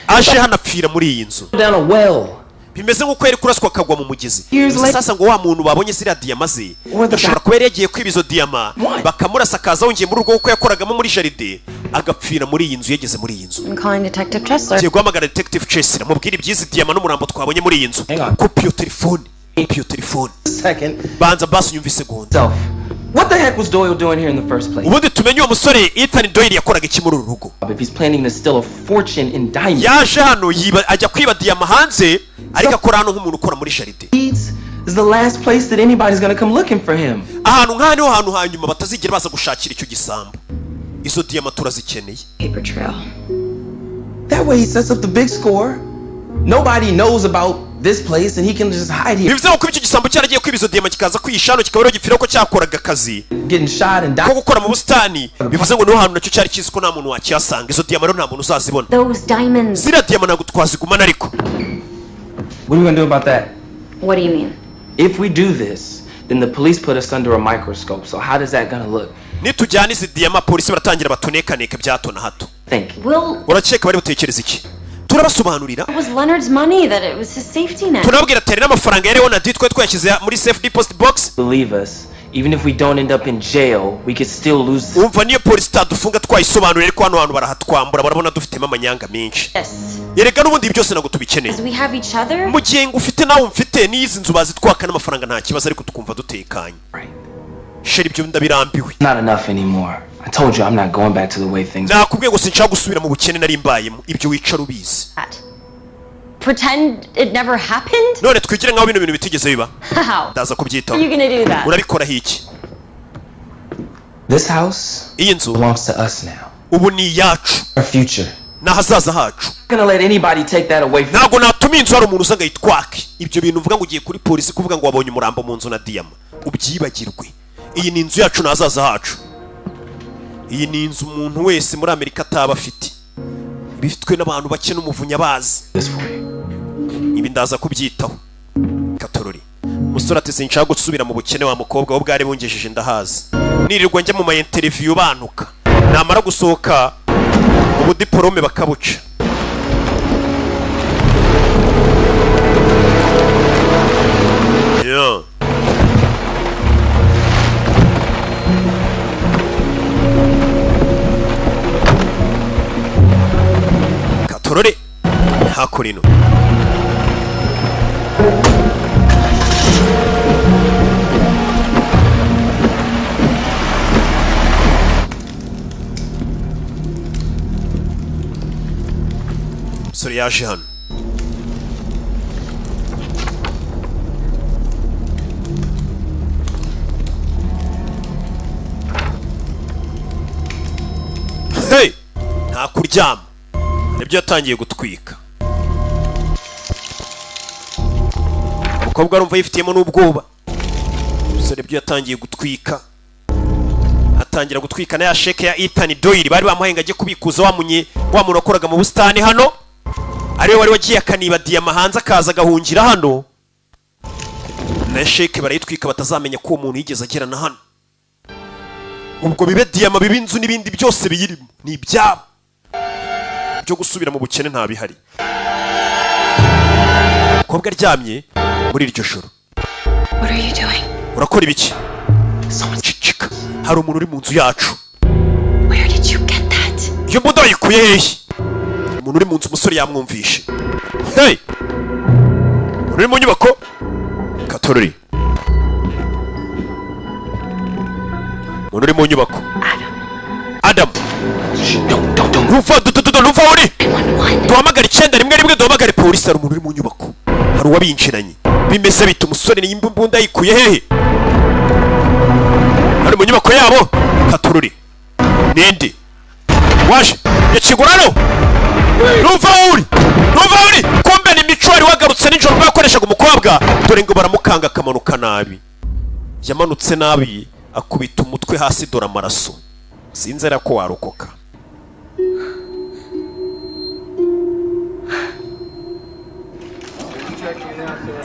Aje hanapfira muri iyi nzu. Down a well. Bimeze nk'uko yari kuraswa akagwa mu mugezi. Sasa ngo wa muntu babonye ziriya diyama ze ashobora kuba yari yagiye kwiba izo diyama bakamurasa akaza wongeye muri rugo kuko yakoragamo muri jaride agapfira muri iyi nzu yageze muri iyi nzu. I'm calling Detective Chesler. Ngiye guhamagara Detective Chesler mubwire iby'izi diyama n'umurambo twabonye muri iyi nzu. Kopi yo telefone. Second. Banza basi unyumve segonda. What the heck was Doyle doing here in the first place? Ubundi tumenye uwo musore Ethan Doyle yakoraga iki muri uru rugo. If he's planning to steal a fortune in diamonds. Yaje hano ajya kwiba diyama hanze ariko akora hano nk'umuntu ukora muri jaride. This is the last place that anybody's going to come looking for him. Ahantu nk'aho hanyuma batazigera baza gushakira icyo gisambo. izo diyama turazikeneye. Paper trail. That way he sets up the big score. Nobody knows about this place and he can just hide here. Bivuze ko iki gisambo cyaragiye kwibizo diyama kikaza kwishano kikabero gifira ko cyakoraga akazi. Getting shot and ko gukora mu busitani. Bivuze ngo no hantu nacyo cyari kizi ko nta muntu wakiyasanga. Izo diyama rero nta muntu uzazibona. Those diamonds. Zira diyama ntabwo twazigumana ariko. What are we gonna do about that? What do you mean? If we do this, then the police put us under a microscope. So how does that gonna look? Nitujyana izi diyama polisi baratangira batunekaneka byato na hato. Uracheka bari butekereza iki? Turabasobanurira. It was Leonard's money, that it was his safety net. Tunabwira teri n'amafaranga yari wona ditwe twashyize muri safe deposit box. Believe us, even if we don't end up in jail, we could still lose. Umva niyo polisi tadufunga twayisobanurira ariko hano hantu barahatwambura barabona dufitemo amanyanga menshi. Yes. Yereka n'ubundi byose nago tubikeneye. We have each other. Mu gihe ngufite nawe mfite n'izi nzu bazitwaka n'amafaranga nta kibazo ariko tukumva dutekanye. Sheri ibyo ndabirambiwe. Not enough anymore. I told you I'm not going back to the way things. Nakubwiye ngo sinshaka gusubira mu bukene nari mbayemo. Ibyo wicara ubizi. Pretend it never happened? None twigire ngaho bino bintu bitigeze biba. How? Ndaza kubyitaho. Are you gonna do that? Urabikora hiki? This house belongs to us now. Ubu ni yacu. Our future. Na hazaza hacu. Gonna let anybody take that away from. Ntabwo natuma inzu hari umuntu uzanga yitwake. Ibyo bintu uvuga ngo ugiye kuri polisi kuvuga ngo wabonye umurambo mu nzu na diyama. Ubyibagirwe. Iyi ni inzu yacu na hazaza hacu. Iyi ni inzu umuntu wese muri Amerika ataba afite. Bifitwe n'abantu bake n'umuvunya bazi. Ibi ndaza kubyitaho. Katorori. Musore ati sinshaka gusubira mu bukene wa mukobwa wo bwari bungejeje ndahazi. Nirirwa njya mu ma interview banuka. Namara gusohoka ubu diplome bakabuca. Yeah. Katorori hakurino. Musore yaje hano. Hey! Nta kuryama. Nibyo yatangiye gutwika. Umukobwa arumva yifitiyemo n'ubwoba. Musore byo yatangiye gutwika. Atangira gutwika na ya sheke ya Ethan Doyle bari bamuhenga agiye kubikuza wa muntu wakoraga mu bustani hano. Ariwe wari wagiye akaniba diyama hanze akaza gahungira hano. Na sheke barayitwika batazamenya ko uwo muntu yigeze agera na hano. Ubwo bibe diyama bibe inzu n'ibindi byose biyirimo ni ibyabo. Byo gusubira mu bukene nta bihari. Umukobwa aryamye muri iryo joro. What are you doing? Urakora ibiki? Cicika. Hari umuntu uri mu nzu yacu. Where did you get that? Iyo mbunda yikuye hehe? Umuntu uri mu nzu umusore yamwumvishe. Hey! Uri mu nyubako? Katorori. Umuntu uri mu nyubako. Adam. Nufa uri. Duhamagara 911 duhamagare polisi hari umuntu uri mu nyubako. Hari uwabinjiranye. Bimeze bita umusore n'imbunda yikuye hehe? Hari mu nyubako yabo. Katorori. Ninde? Waje. Yakigurano. Nufa uri. Kombe ni mico ari wagarutse nijoro bakoreshaga umukobwa. Dore ngo baramukanga akamanuka nabi. Yamanutse nabi akubita umutwe hasi dora amaraso. Sinzera ko warokoka.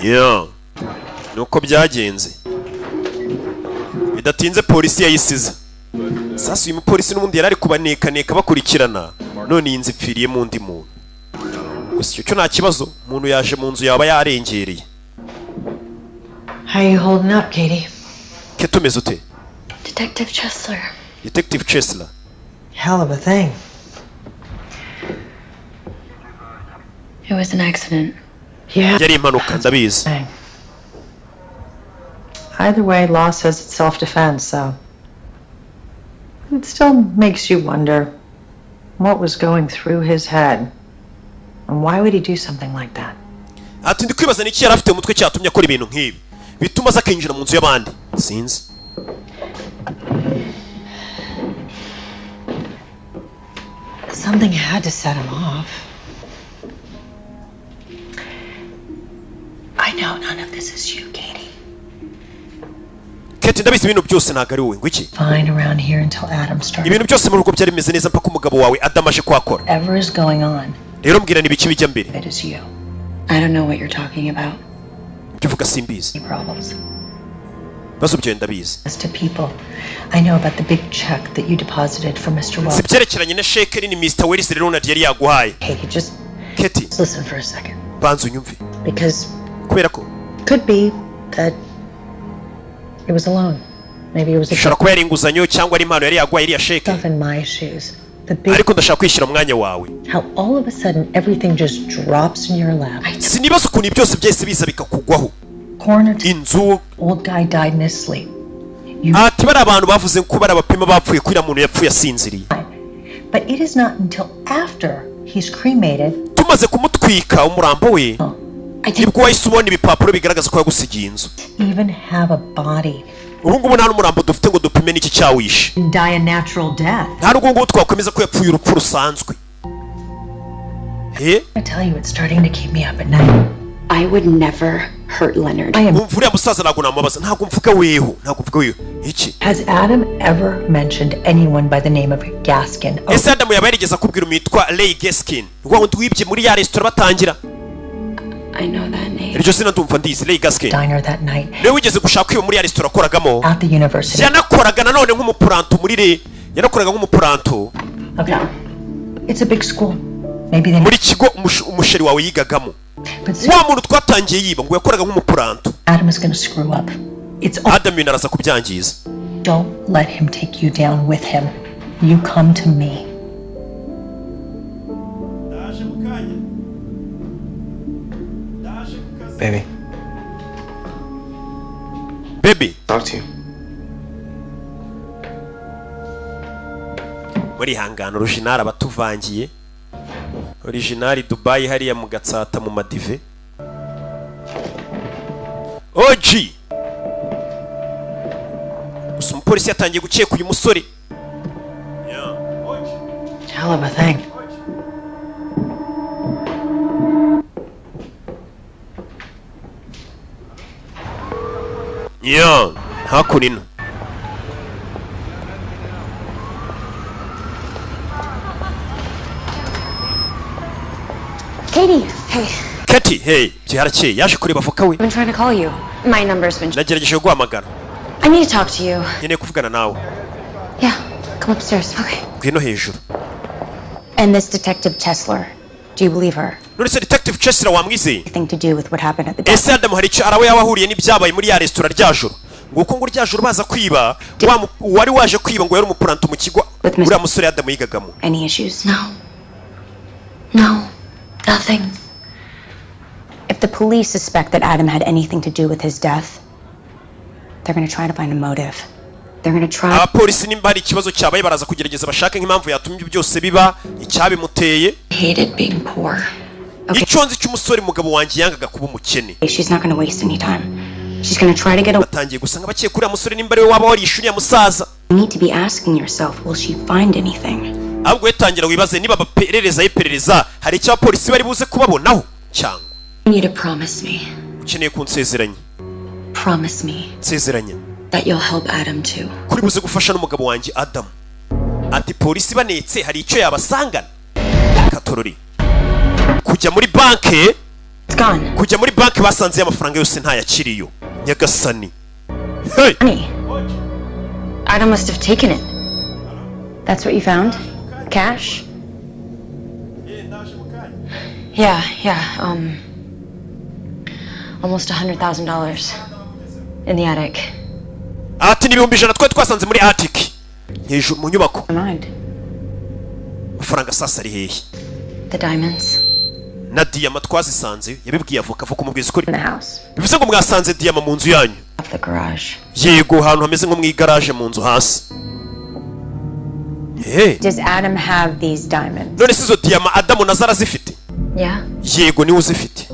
Yeah. Nuko byagenze. Bidatinze polisi yayisize. Sasa uyu mupolisi n'ubundi yari ari kubaneka bakurikirana. None iyi nzu ipfiriye mu ndi muntu. Gusa icyo nta kibazo, umuntu yaje mu nzu yaba yarengereye. How are you holding up, Katie? Ketumeze ute? Detective Chesler. Detective Chesler. Hell of a thing. It was an accident. Yeah. Yari impanuka ndabizi. Either way, law says it's self-defense, so it still makes you wonder what was going through his head. And why would he do something like that? Ati ndi kwibaza niki yari afite mu mutwe cyatumye akora ibintu nk'ibi. Bituma azakinjira mu nzu y'abandi. Sinzi. Something had to set him off. I know none of this is you, Katie. Kate, ndabizi ibintu byose ntago ari wowe. Ngwiki? Fine around here until Adam started. Ibintu byose mu rugo byari bimeze neza mpaka umugabo wawe Adam aje kwakora. Whatever is going on. Rero mbwira nibiki bijya mbere. It is you. I don't know what you're talking about. Uvuga simbizi. Problems. Baso byo ndabizi. As to people, I know about the big check that you deposited for Mr. Wells. Sibyerekeranye na sheke ni Mr. Wells rero yari yaguhaye. Katie, just listen for a second. Banzu nyumve. Because kubera ko could be that it was a loan. Maybe it was a shaka kwera inguzanyo cyangwa ari impano yari yaguhaye iriya sheke. In my shoes. The big ariko ndashaka kwishira umwanya wawe. How all of a sudden everything just drops in your lap. Sinibaza ukuntu byose byese biza bikakugwaho. Inzu old guy died in his sleep. Ati bari abantu bavuze ko bari abapima bapfuye kwira muntu yapfuye asinziriye. But it is not until after he's cremated. Tumaze kumutwika umurambo we. Nibwo wahise ubona ibipapuro bigaragaza ko yagusigiye inzu. Even have a body. Ubu ngubu nta n'umurambo dufite ngo dupime n'iki cyawishe. Die a natural death. Nta n'ubwo ngubu twakwemeza ko yapfuye urupfu rusanzwe. I tell you, it's starting to keep me up at night. I would never hurt Leonard. Umvura musaza ntago namubaza ntago mvuga weho iki. Has Adam ever mentioned anyone by the name of Gaskin? Ese Adam yaba yarigeze akubwira umitwa Ray Gaskin ngo wundi wibye muri ya restaurant batangira. I know that name. Iryo zina ndumva ndizi Ray Gaskin. Diner that night. Niwe wigeze gushaka kwiba muri ya restaurant akoragamo. At the university. Yanakoraga nanone nk'umupuranto muri re. Yanakoraga nk'umupuranto. Okay. It's a big school. Maybe they muri kigo umusheri wawe yigagamo. Wa muntu twatangiye yiba ngo yakoraga nk'umupuranto. Adam is going to screw up. It's Adam yinaraza kubyangiza. Don't let him take you down with him. You come to me. Baby. Talk to you. Muri hangano original abatuvangiye. Original Dubai hariya mu Gatsata mu Madive. OG. Gusa umupolisi yatangiye gukeka uyu musore. Hell of a thing. hakurino. Katie, hey. Katie, hey, byarakeye yaje kureba avoka we. I've been trying to call you. My number's been. Nagerageje guhamagara. I need to talk to you. Nkeneye kuvugana nawe. Yeah, come upstairs. Okay. Ngwino hejuru. And this detective Chesler, do you believe her? None se detective Chesler wamwizeye? Anything to do with what happened at the Ese Adam hari icyo arawe yabahuriye n'ibyabaye muri ya restaurant rya joro. Nguko ngo rya joro baza kwiba, wari waje kwiba ngo yari umupuranto mu kigo. Uriya musore Adam yigagamo. Any issues? No. No. Nothing. If the police suspect that Adam had anything to do with his death, they're going to try to find a motive. They're going to try. Abapolisi nimba hari ikibazo cyabaye baraza kugerageza bashaka nk'impamvu yatumye byose biba icyabimuteye. Hated being poor. Icyo nzi cy'umusore mugabo wanjye yangaga kuba umukene. She's not going to waste any time. She's going to try to get away. Batangiye gusanga bakiye kuri musore nimba ariwe waba warishuriye musaza. You need to be asking yourself, will she find anything? Ahubwo yatangira wibaze niba baperereza hari icyo abapolisi bari buze kubabonaho cyangwa. You need to promise me. Ukeneye kunsezeranya. Promise me. Nsezeranya. That you'll help Adam too. Kuri buze gufasha n'umugabo wanjye Adam. Ati polisi banetse hari icyo yabasangana. Katorori. Kujya muri banke. It's gone. Kujya muri banke basanze amafaranga yose ntayakiriyo. Nyagasani. Hey. Honey. Adam must have taken it. That's what you found? Cash? Yeah. Almost $100,000 in the attic. Ati n'ibihumbi 100 twe twasanze muri attic. Hejuru mu nyubako. Amafaranga sasa ari hehe? The diamonds. Na diama twazisanze yabibwiye avoka kumubwiza ukuri. Bivuze ngo mwasanze diama mu nzu yanyu. The garage. Yego ahantu hameze nko mu garage mu nzu hasi. Hey. Does Adam have these diamonds? None sizo diama Adam nazara zifite? Yeah. Yego ni uzifite.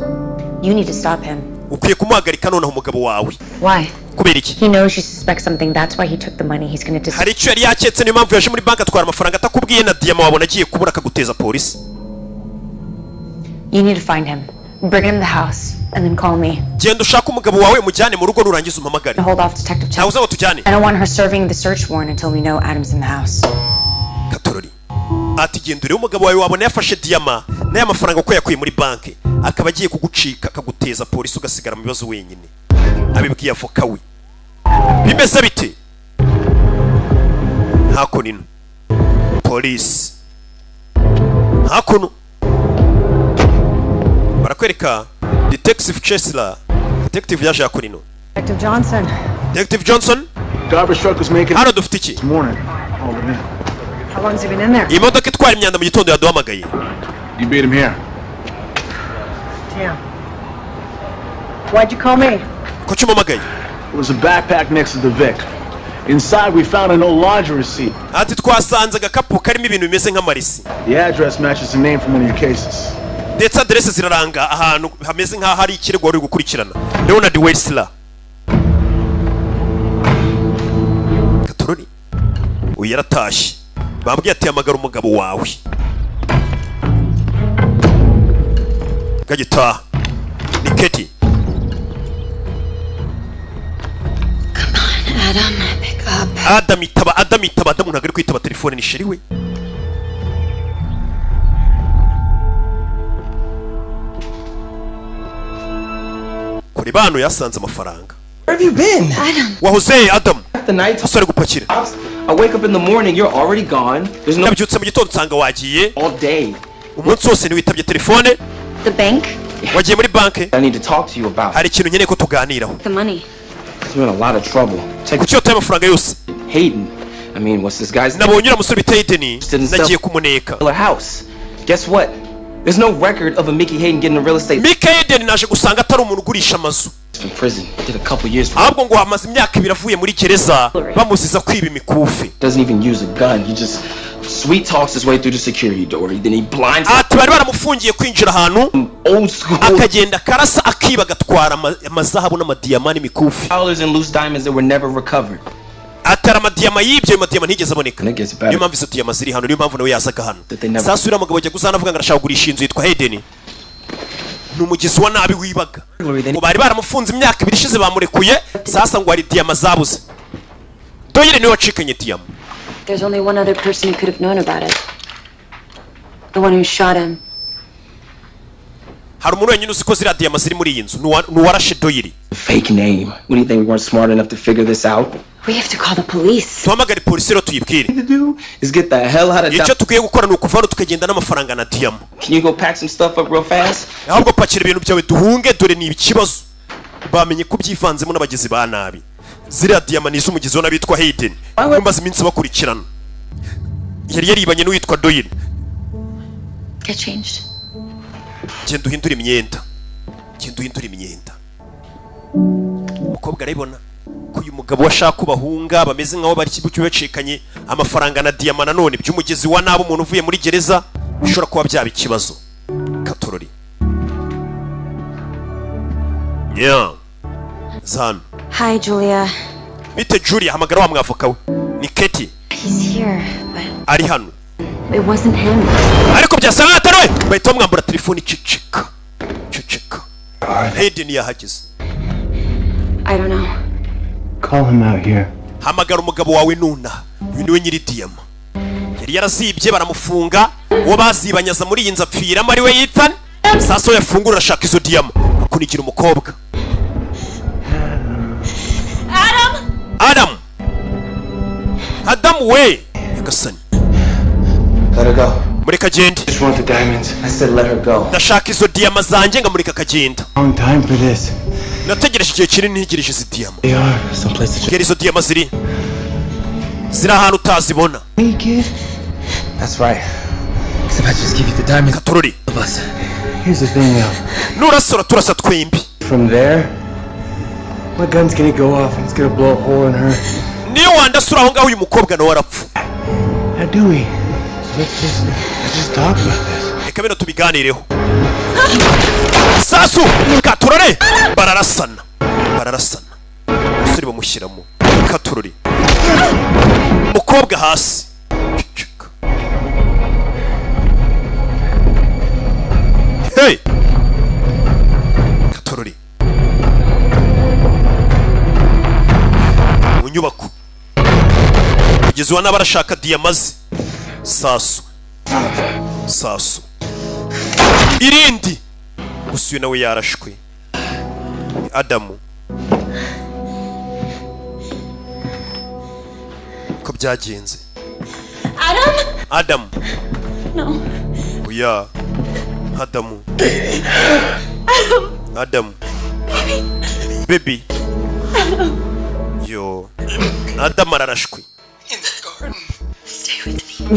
You need to stop him. ukwiye kumuhagarika noneho umugabo wawe. Why? Kubera iki? He knows you suspect something. That's why he took the money. He's going to hari icyo yari yaketse niyo mpamvu yaje muri banki atwara amafaranga atakubwiye na diyama wabona agiye kubura akaguteza polisi. You need to find him. Bring him to the house and then call me. Genda ushaka umugabo wawe mujyane mu rugo nurangiza umpamagare. Hold off Detective Chess. Nauza tujyane. I don't want her serving the search warrant until we know Adam's in the house. Katorori. Ati gendure umugabo wawe wabona yafashe diyama n'aya mafaranga ko yakuye muri banki akaba agiye kugucika akaguteza polisi ugasigara mu bibazo wenyine. Abibwiye avoka we. Bimeze bite? Hako nino. Polisi. Hakuno. Barakwereka Detective Chesler. Detective yaje hako nino. Detective Johnson. Detective Johnson? Garbage truck was making. Hano dufite iki? This morning. All the men. How long's he been in there? Imodoka itwara imyanda mu gitondo yaduhamagaye. You beat him here. Damn. Why'd you call me? Kuki umpamagaye? It was a backpack next to the Vic. Inside we found an old lodger receipt. Ati twasanze agakapu karimo ibintu bimeze nk'amarisi. The address matches the name from one of your cases. Ndetse aderese ziraranga ahantu hameze nk'aho hari ikirego wari gukurikirana. Leonard Weissler. Katoroni. Uyu yaratashye. Bambwiye ati hamagara umugabo wawe. Gagita. Ni Keti. Come on, Adam. Pick up. Adam itaba Adamu ntagari kwitaba telefone ni sheri we. Kuri bano yasanze amafaranga. Where have you been? Adam. Wahoze Adam. The night. Asore gupakira. I wake up in the morning, you're already gone. There's no. Nabyutse mu gitondo nsanga wagiye. All day. Umunsi wose ntiwitabye telefone. The bank? Wagiye muri banki. I need to talk to you about. Hari ikintu nkeneye ko tuganiraho. The money. You're in a lot of trouble. Kuki yotaye amafaranga yose? Hayden. I mean, what's this guy's name? Nabonye uramusore bita Hayden. Nagiye kumuneka. A house. Guess what? There's no record of a Mickey Hayden getting a real estate. Mickey Hayden naje gusanga atari umuntu ugurisha amazu. From prison. Did a couple years. Ahubwo ngo hamaze imyaka 2 avuye muri gereza bamuziza kwiba imikufi. Doesn't even use a gun. He just sweet talks his way through the security door. Then he blinds. Ati bari baramufungiye kwinjira ahantu. Old school. Akagenda karasa akiba gatwara amazahabu n'amadiyama n'imikufi. Dollars and loose diamonds that were never recovered. Atara amadiyama yibyo amadiyama ntigeze aboneka. Niyo mpamvu izo diyama ziri hano niyo mpamvu nawe yazaga hano. Sasa uriya mugabo ajya kuzana avuga ngo arashaka kugurisha inzu yitwa Hayden. Numugezi wa nabi wibaga. Ngo bari baramufunze imyaka 2 ishize bamurekuye sasa ngo ari diyama zabuze. Doyire niwe wacikanye diyama. There's only one other person who could have known about it. The one who shot him. Hari umuntu wenyine uzi ko ziriya diyama ziri muri iyi nzu nuwarashe Doyire. Fake name. What do you think we weren't smart enough to figure this out? We have to call the police. Tuhamagare polisi rero tuyibwire. What to do is get the hell out of town. Icyo tugiye gukora ni ukuvana tukagenda n'amafaranga na diyama. Can you go pack some stuff up real fast? Ahubwo pakira ibintu byawe duhunge dore ni ikibazo. Bamenye ko byivanzemo n'abagizi ba nabi. Ziriya diyama ni iz'umugizi wa nabitwa Hayden. Bamaze iminsi bakurikirana. Yari yaribanye n'uwitwa Doyle. Get changed. Genda uhindura imyenda. Umukobwa arabibona ko uyu mugabo washaka kubahunga bameze nkaho bari kibucyo bacikanye amafaranga na diyama nanone by'umugezi wa nabo umuntu uvuye muri gereza bishobora kuba byaba ikibazo. Katorori. Yeah. Zan. Hi Julia. Bite Julia hamagara wa mwavoka we. Ni Keti. He's here, but ari hano. It wasn't him. Ariko byasanga atari we. Bahita mwambura telefone cicika. Hayden yahageze. I don't know. Call him out here. Hamagara umugabo wawe nuna. Uyu niwe nyiri diyama. Yari yarazibye baramufunga. Uwo bazibanyaza muri iyi nzapfira ari we Ethan. Sasa yafungura ashaka izo diyama. Akunigira umukobwa. Adam we. Yagasani. Let her go. Mureka gende. Just want the diamonds. I said let her go. Ndashaka izo diyama zanjye ngamureka kagenda. Long time for this. Nategereje igihe kinini ntegereje izo diyama. They are someplace to. Gera izo diyama ziri ahantu utazibona. That's right. So I just give you the diamonds. Katorori. Here's the thing now. Nurasora turasa twembi. From there, my gun's gonna go off and it's gonna blow a hole in her. Niyo wandasura aho ngaho uyu mukobwa nawe arapfa. How do we? Let's just talk about this. Reka bino tubiganireho. sasu katurore bararasana umusore bamushyiramo katurore umukobwa hasi hey katurore mu nyubako kugeza ubu n'abarashaka diyamaze sasu irindi gusa uyu nawe yarashwe Adamu ko byagenze Adamu No. Oya Adamu Baby Yo Adamu ararashwe Stay with me.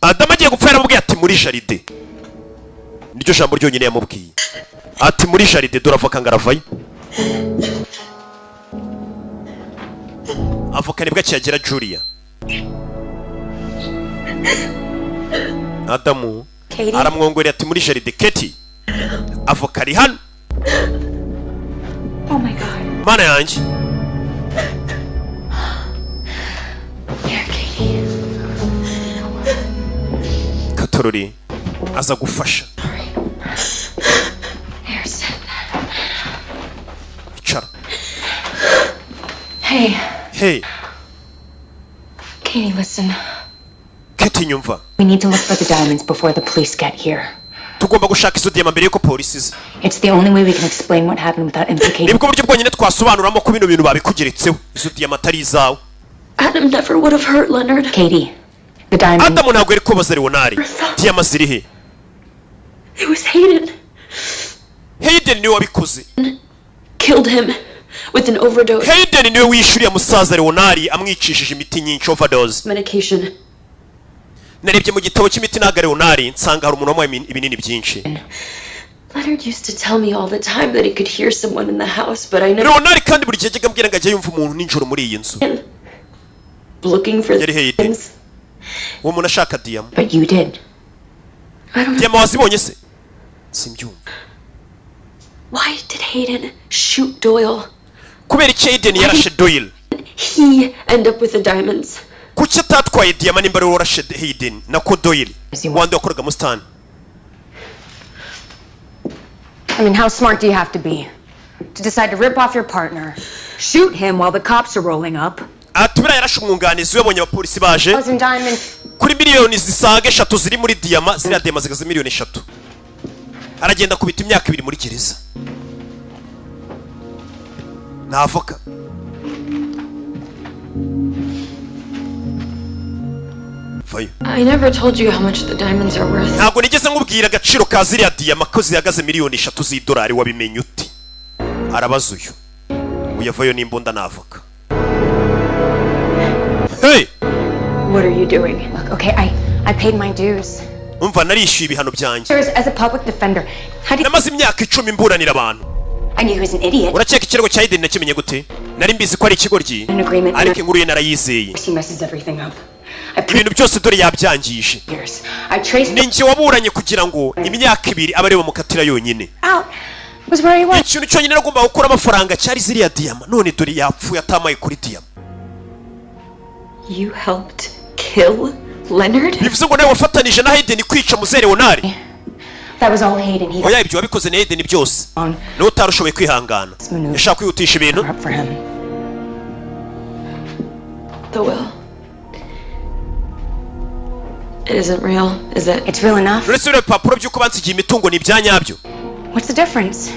Adamu agiye gupfa yaramubwiye ati muri jaride niryo jambo ryonyine yamubwiye ati muri jaride duravoka ngaravayo avoka nibwo akiyagera Julia Adamu aramwongorera ati muri jaride Katie avoka ari hano Oh my god. Mana yanjye Here, Katie. Katorori aza gufasha Here, sit. Icara Hey. Katie, listen. Katie nyumva We need to look for the diamonds before the police get here. Tugomba gushaka izo diyama mbere yuko polisi iza. It's the only way we can explain what happened without implicating. Nibwo buryo bwonyine twasobanuramo ko bino bintu babikugeretseho izo diyama atari izawe. Adam never would have hurt Leonard. Katie, the diamonds. Adamu ntabwo yari kubaza Leonard. Diyama ziri he? It was Hayden. Hayden niwe wabikoze. Killed him with an overdose. Hayden niwe wishyuriye musaza Leonard amwicishije imiti nyinshi overdose. Medication. Narebye mu gitabo cy'imiti na Leonard nsanga hari umuntu wamuhaye ibinini byinshi. Leonard used to tell me all the time that he could hear someone in the house, but I never. Leonard kandi buri gihe ajyaga ambwira ngo ajya yumva umuntu ninjoro muri iyi nzu. Looking for yari Hayden. Uwo muntu ashaka diyama. But you did. I don't. Diyama wazibonye se? Simbyumva. Why did Hayden shoot Doyle? Kubera iki Hayden yarashe Doyle? He end up with the diamonds. Kuki atatwaye diyama nimba ari warashe Hayden nako Doyle? Wande wakoraga mustan. I mean, how smart do you have to be to decide to rip off your partner, shoot him while the cops are rolling up? Atubira yarashe umwunganizi wabonye abapolisi baje. Kuri miliyoni zisaga 3 ziri muri diyama, ziriya diyama zigaze miliyoni 3. Aragenda kubita imyaka 2 muri gereza. Navoka. I never told you how much the diamonds are worth. Ntabwo nigeze nkubwira agaciro ka ziriya diyama ko zihagaze miliyoni 3 z'idolari wabimenye uti. Arabaza uyu. Uyavayo n'imbunda navoka. Hey! What are you doing? Look, okay, I paid my dues. Umva narishyuye ibihano byanjye. As a public defender, namaze imyaka 10 mburanira abantu. I knew he was an idiot. Urakeka ikirego cya Hayden nakimenye gute? Nari mbizi ko ari ikigoryi. Ariko inkuru ye narayizeye. He messes everything up. Ibintu byose dore yabyangije. Ninjye waburanye kugira ngo imyaka 2 abari bamukatira yonyine. Ikintu cyonyine nagomba gukora amafaranga cyari ziriya diyama. None dore yapfuye atamaye kuri diyama. You helped kill Leonard? Bivuze ngo nawe wafatanije na Hayden kwica muzere Leonard. That was all Hayden. Oya ibyo wabikoze na Hayden byose. No utarushoboye kwihangana. Yashaka kwihutisha ibintu. The will. It isn't real, is it? It's real enough. Uretse urupapuro by'uko bansigiye imitungo ni ibyanyabyo. What's the difference?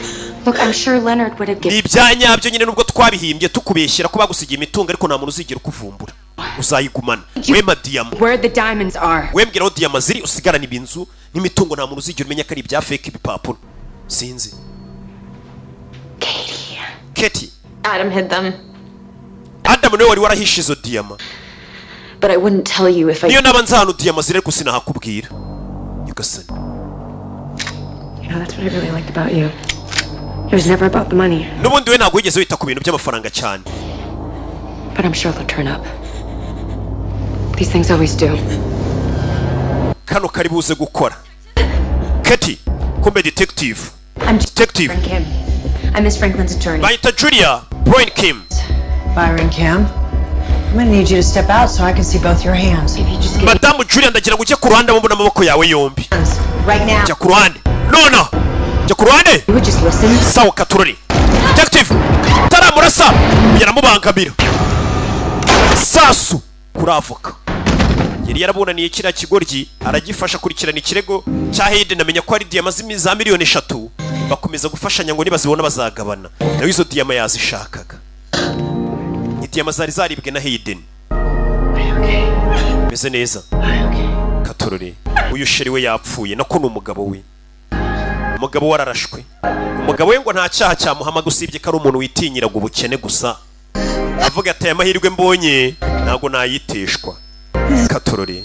Look, I'm sure Leonard would have given. Ni ibyanyabyo nyine nubwo twabihimbye tukubeshyira ko bagusigiye imitungo ariko nta muntu uzigira ukuvumbura. Uzayigumana. Wema diyama. Where the diamonds are. Wembwira aho diyama ziri usigarana ibinzu n'imitungo nta muntu uzigira umenya ko ari ibya fake ibipapuro. Sinzi. Katie. Adam hid them. Adam niwe wari warahishe izo diyama. But I wouldn't tell you if I. Niyo nabanza hano diyama ziri ariko sinahakubwira. Yugasani. You know, that's what I really liked about you. It was never about the money. Nubundi we ntabwo wigeze wita ku bintu by'amafaranga cyane. But I'm sure they'll turn up. These things always do. kano kari buze gukora. Katie, kumbe detective. Detective. I'm Miss Franklin's attorney. Baita Julia, Brian Kim. Byron Kim, I'm gonna need you to step out so I can see both your hands. If you just get Madame Julia ndagira ngo ujye ku ruhande mbona amaboko yawe yombi. Right now. Jya ku ruhande. No. Jya ku ruhande. You would just listen. Sawa katurori. Detective. Taramurasa. Yaramubangamira. Sasu kuravoka. Yari yarabonaniye kira kigoryi aragifasha kurikirana ikirego cya Hayden amenya ko ari diyama za miliyoni 3 bakomeza gufashanya ngo nibazibona bazagabana nayo izo diyama yazishakaga. Diyama zari zaribwe na Hayden. Meze neza. Katorore uyu sheri we yapfuye nako n'umugabo we. Umugabo wararashwe. Umugabo we ngo nta cyaha cyamuhama gusibye ko ari umuntu witinyira ubukene gusa. Avuga ati amahirwe mbonye ntago nayiteshwa. Katorore.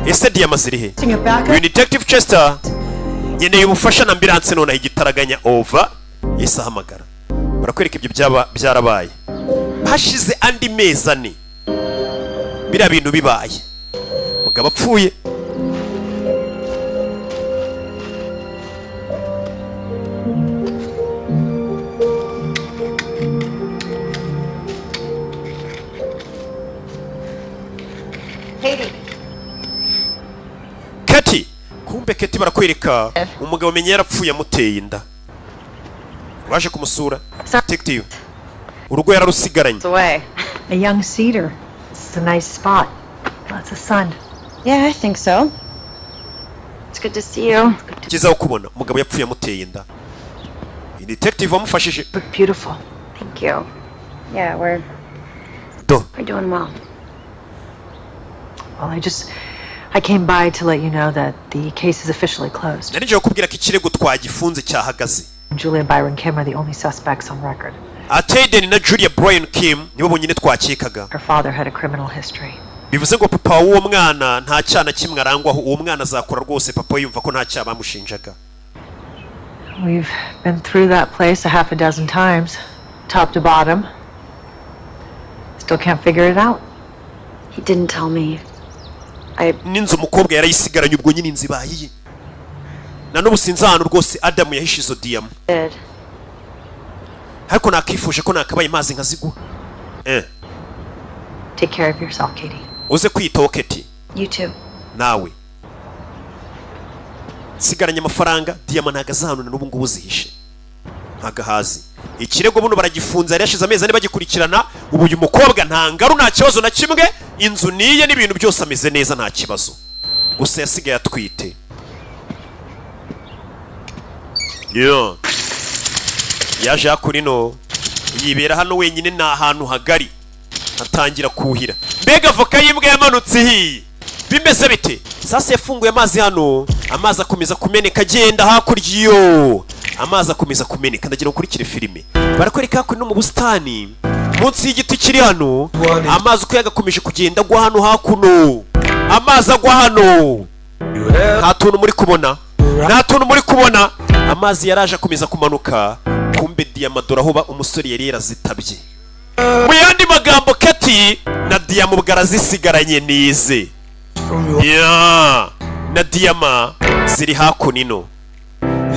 Ese diyama ziri he? Uyu Detective Chester nyeneye ubufasha na ambulance none igitaraganya over. Yesa hamagara. Barakwereka ibyo byarabaye. Hashize andi mezi 4 bira bintu bibaye. Mugabo apfuye. Katie, kumbe Katie barakwereka umugabo menye yarapfuye amuteye inda. Waje kumusura. Detective. Urugo yararusigaranye. A young cedar. This is a nice spot. Lots of sun. Yeah, I think so. It's good to see you. Kiza ukubona umugabo yapfuye amuteye inda. Detective amufashije. Look beautiful. Thank you. Yeah, we're doing well. Well, I came by to let you know that the case is officially closed. Narije kubwira ko ikirego twagifunze cyahagaze. Julia and Byron Kim are the only suspects on record. Hayden na Julia Brian Kim nibo bonyine twakekaga. Her father had a criminal history. Bivuze ngo papa w'uwo mwana nta cyana kimwe arangwaho uwo mwana azakora rwose papa yumva ko nta cyaha bamushinjaga. We've been through that place a half a dozen times, top to bottom. Still can't figure it out. He didn't tell me. Ninzu umukobwa yarayisigaranye ubwo nyine inzibaye. Na n'ubu sinzi ahantu rwose Adam yahishe izo diyama. Ariko nakifuje ko nakabaye mazi nkazigwa. Take care of yourself, Katie. Uze kwitaho Katie. You too. Nawe. Sigaranye amafaranga diyama ntagazanuna n'ubu ngubu zihishe. Ntagahazi. Ikirego buno baragifunza yari yashize amezi 4 bagikurikirana ubu uyu mukobwa nta ngaru nta kibazo na kimwe inzu niye n'ibintu byose ameze neza nta kibazo. Gusa yasigaye atwite. Yaje akurino yibera hano wenyine na ahantu hagari atangira kuhira. Mbega voka yimbwa yamanutse hi. Bimeze bite? Sasa yafunguye amazi hano. Amazi akomeza kumeneka agenda hakuryo. Amazi akomeza kumeneka ndagira ukurikire filime. Barakwereka ko no mu bustani munsi y'igiti kiri hano amazi uko yagakomeje kugenda gwa hano hakuno. Amazi agwa hano. Nta tuntu muri kubona. Nta tuntu muri kubona. Amazi yaraje akomeza kumanuka. Kumbe diamadora aho umusore yari yarazitabye. Mu yandi magambo Katie na diyama bwarazisigaranye nize. Na diyama ziri hakunino.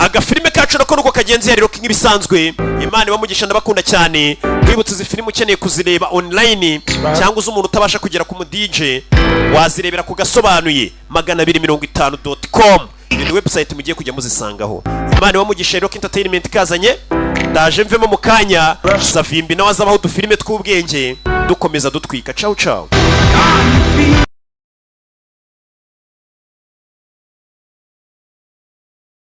Agafilime kacu nako nuko kagenzi yariro nk'ibisanzwe. Imana ibamugisha ndabakunda cyane. Kwibutsa izi filime ukeneye kuzireba online cyangwa uzi umuntu utabasha kugera ku mu DJ wazirebera ku Gasobanuye 250.com. Ni website mugiye kujya muzisangaho. Imana ibamugisha rero entertainment kazanye. Ndaje mvemo mu kanya Savimbi nawe azabaho dufilime tw'ubwenge dukomeza dutwika. Ciao ciao.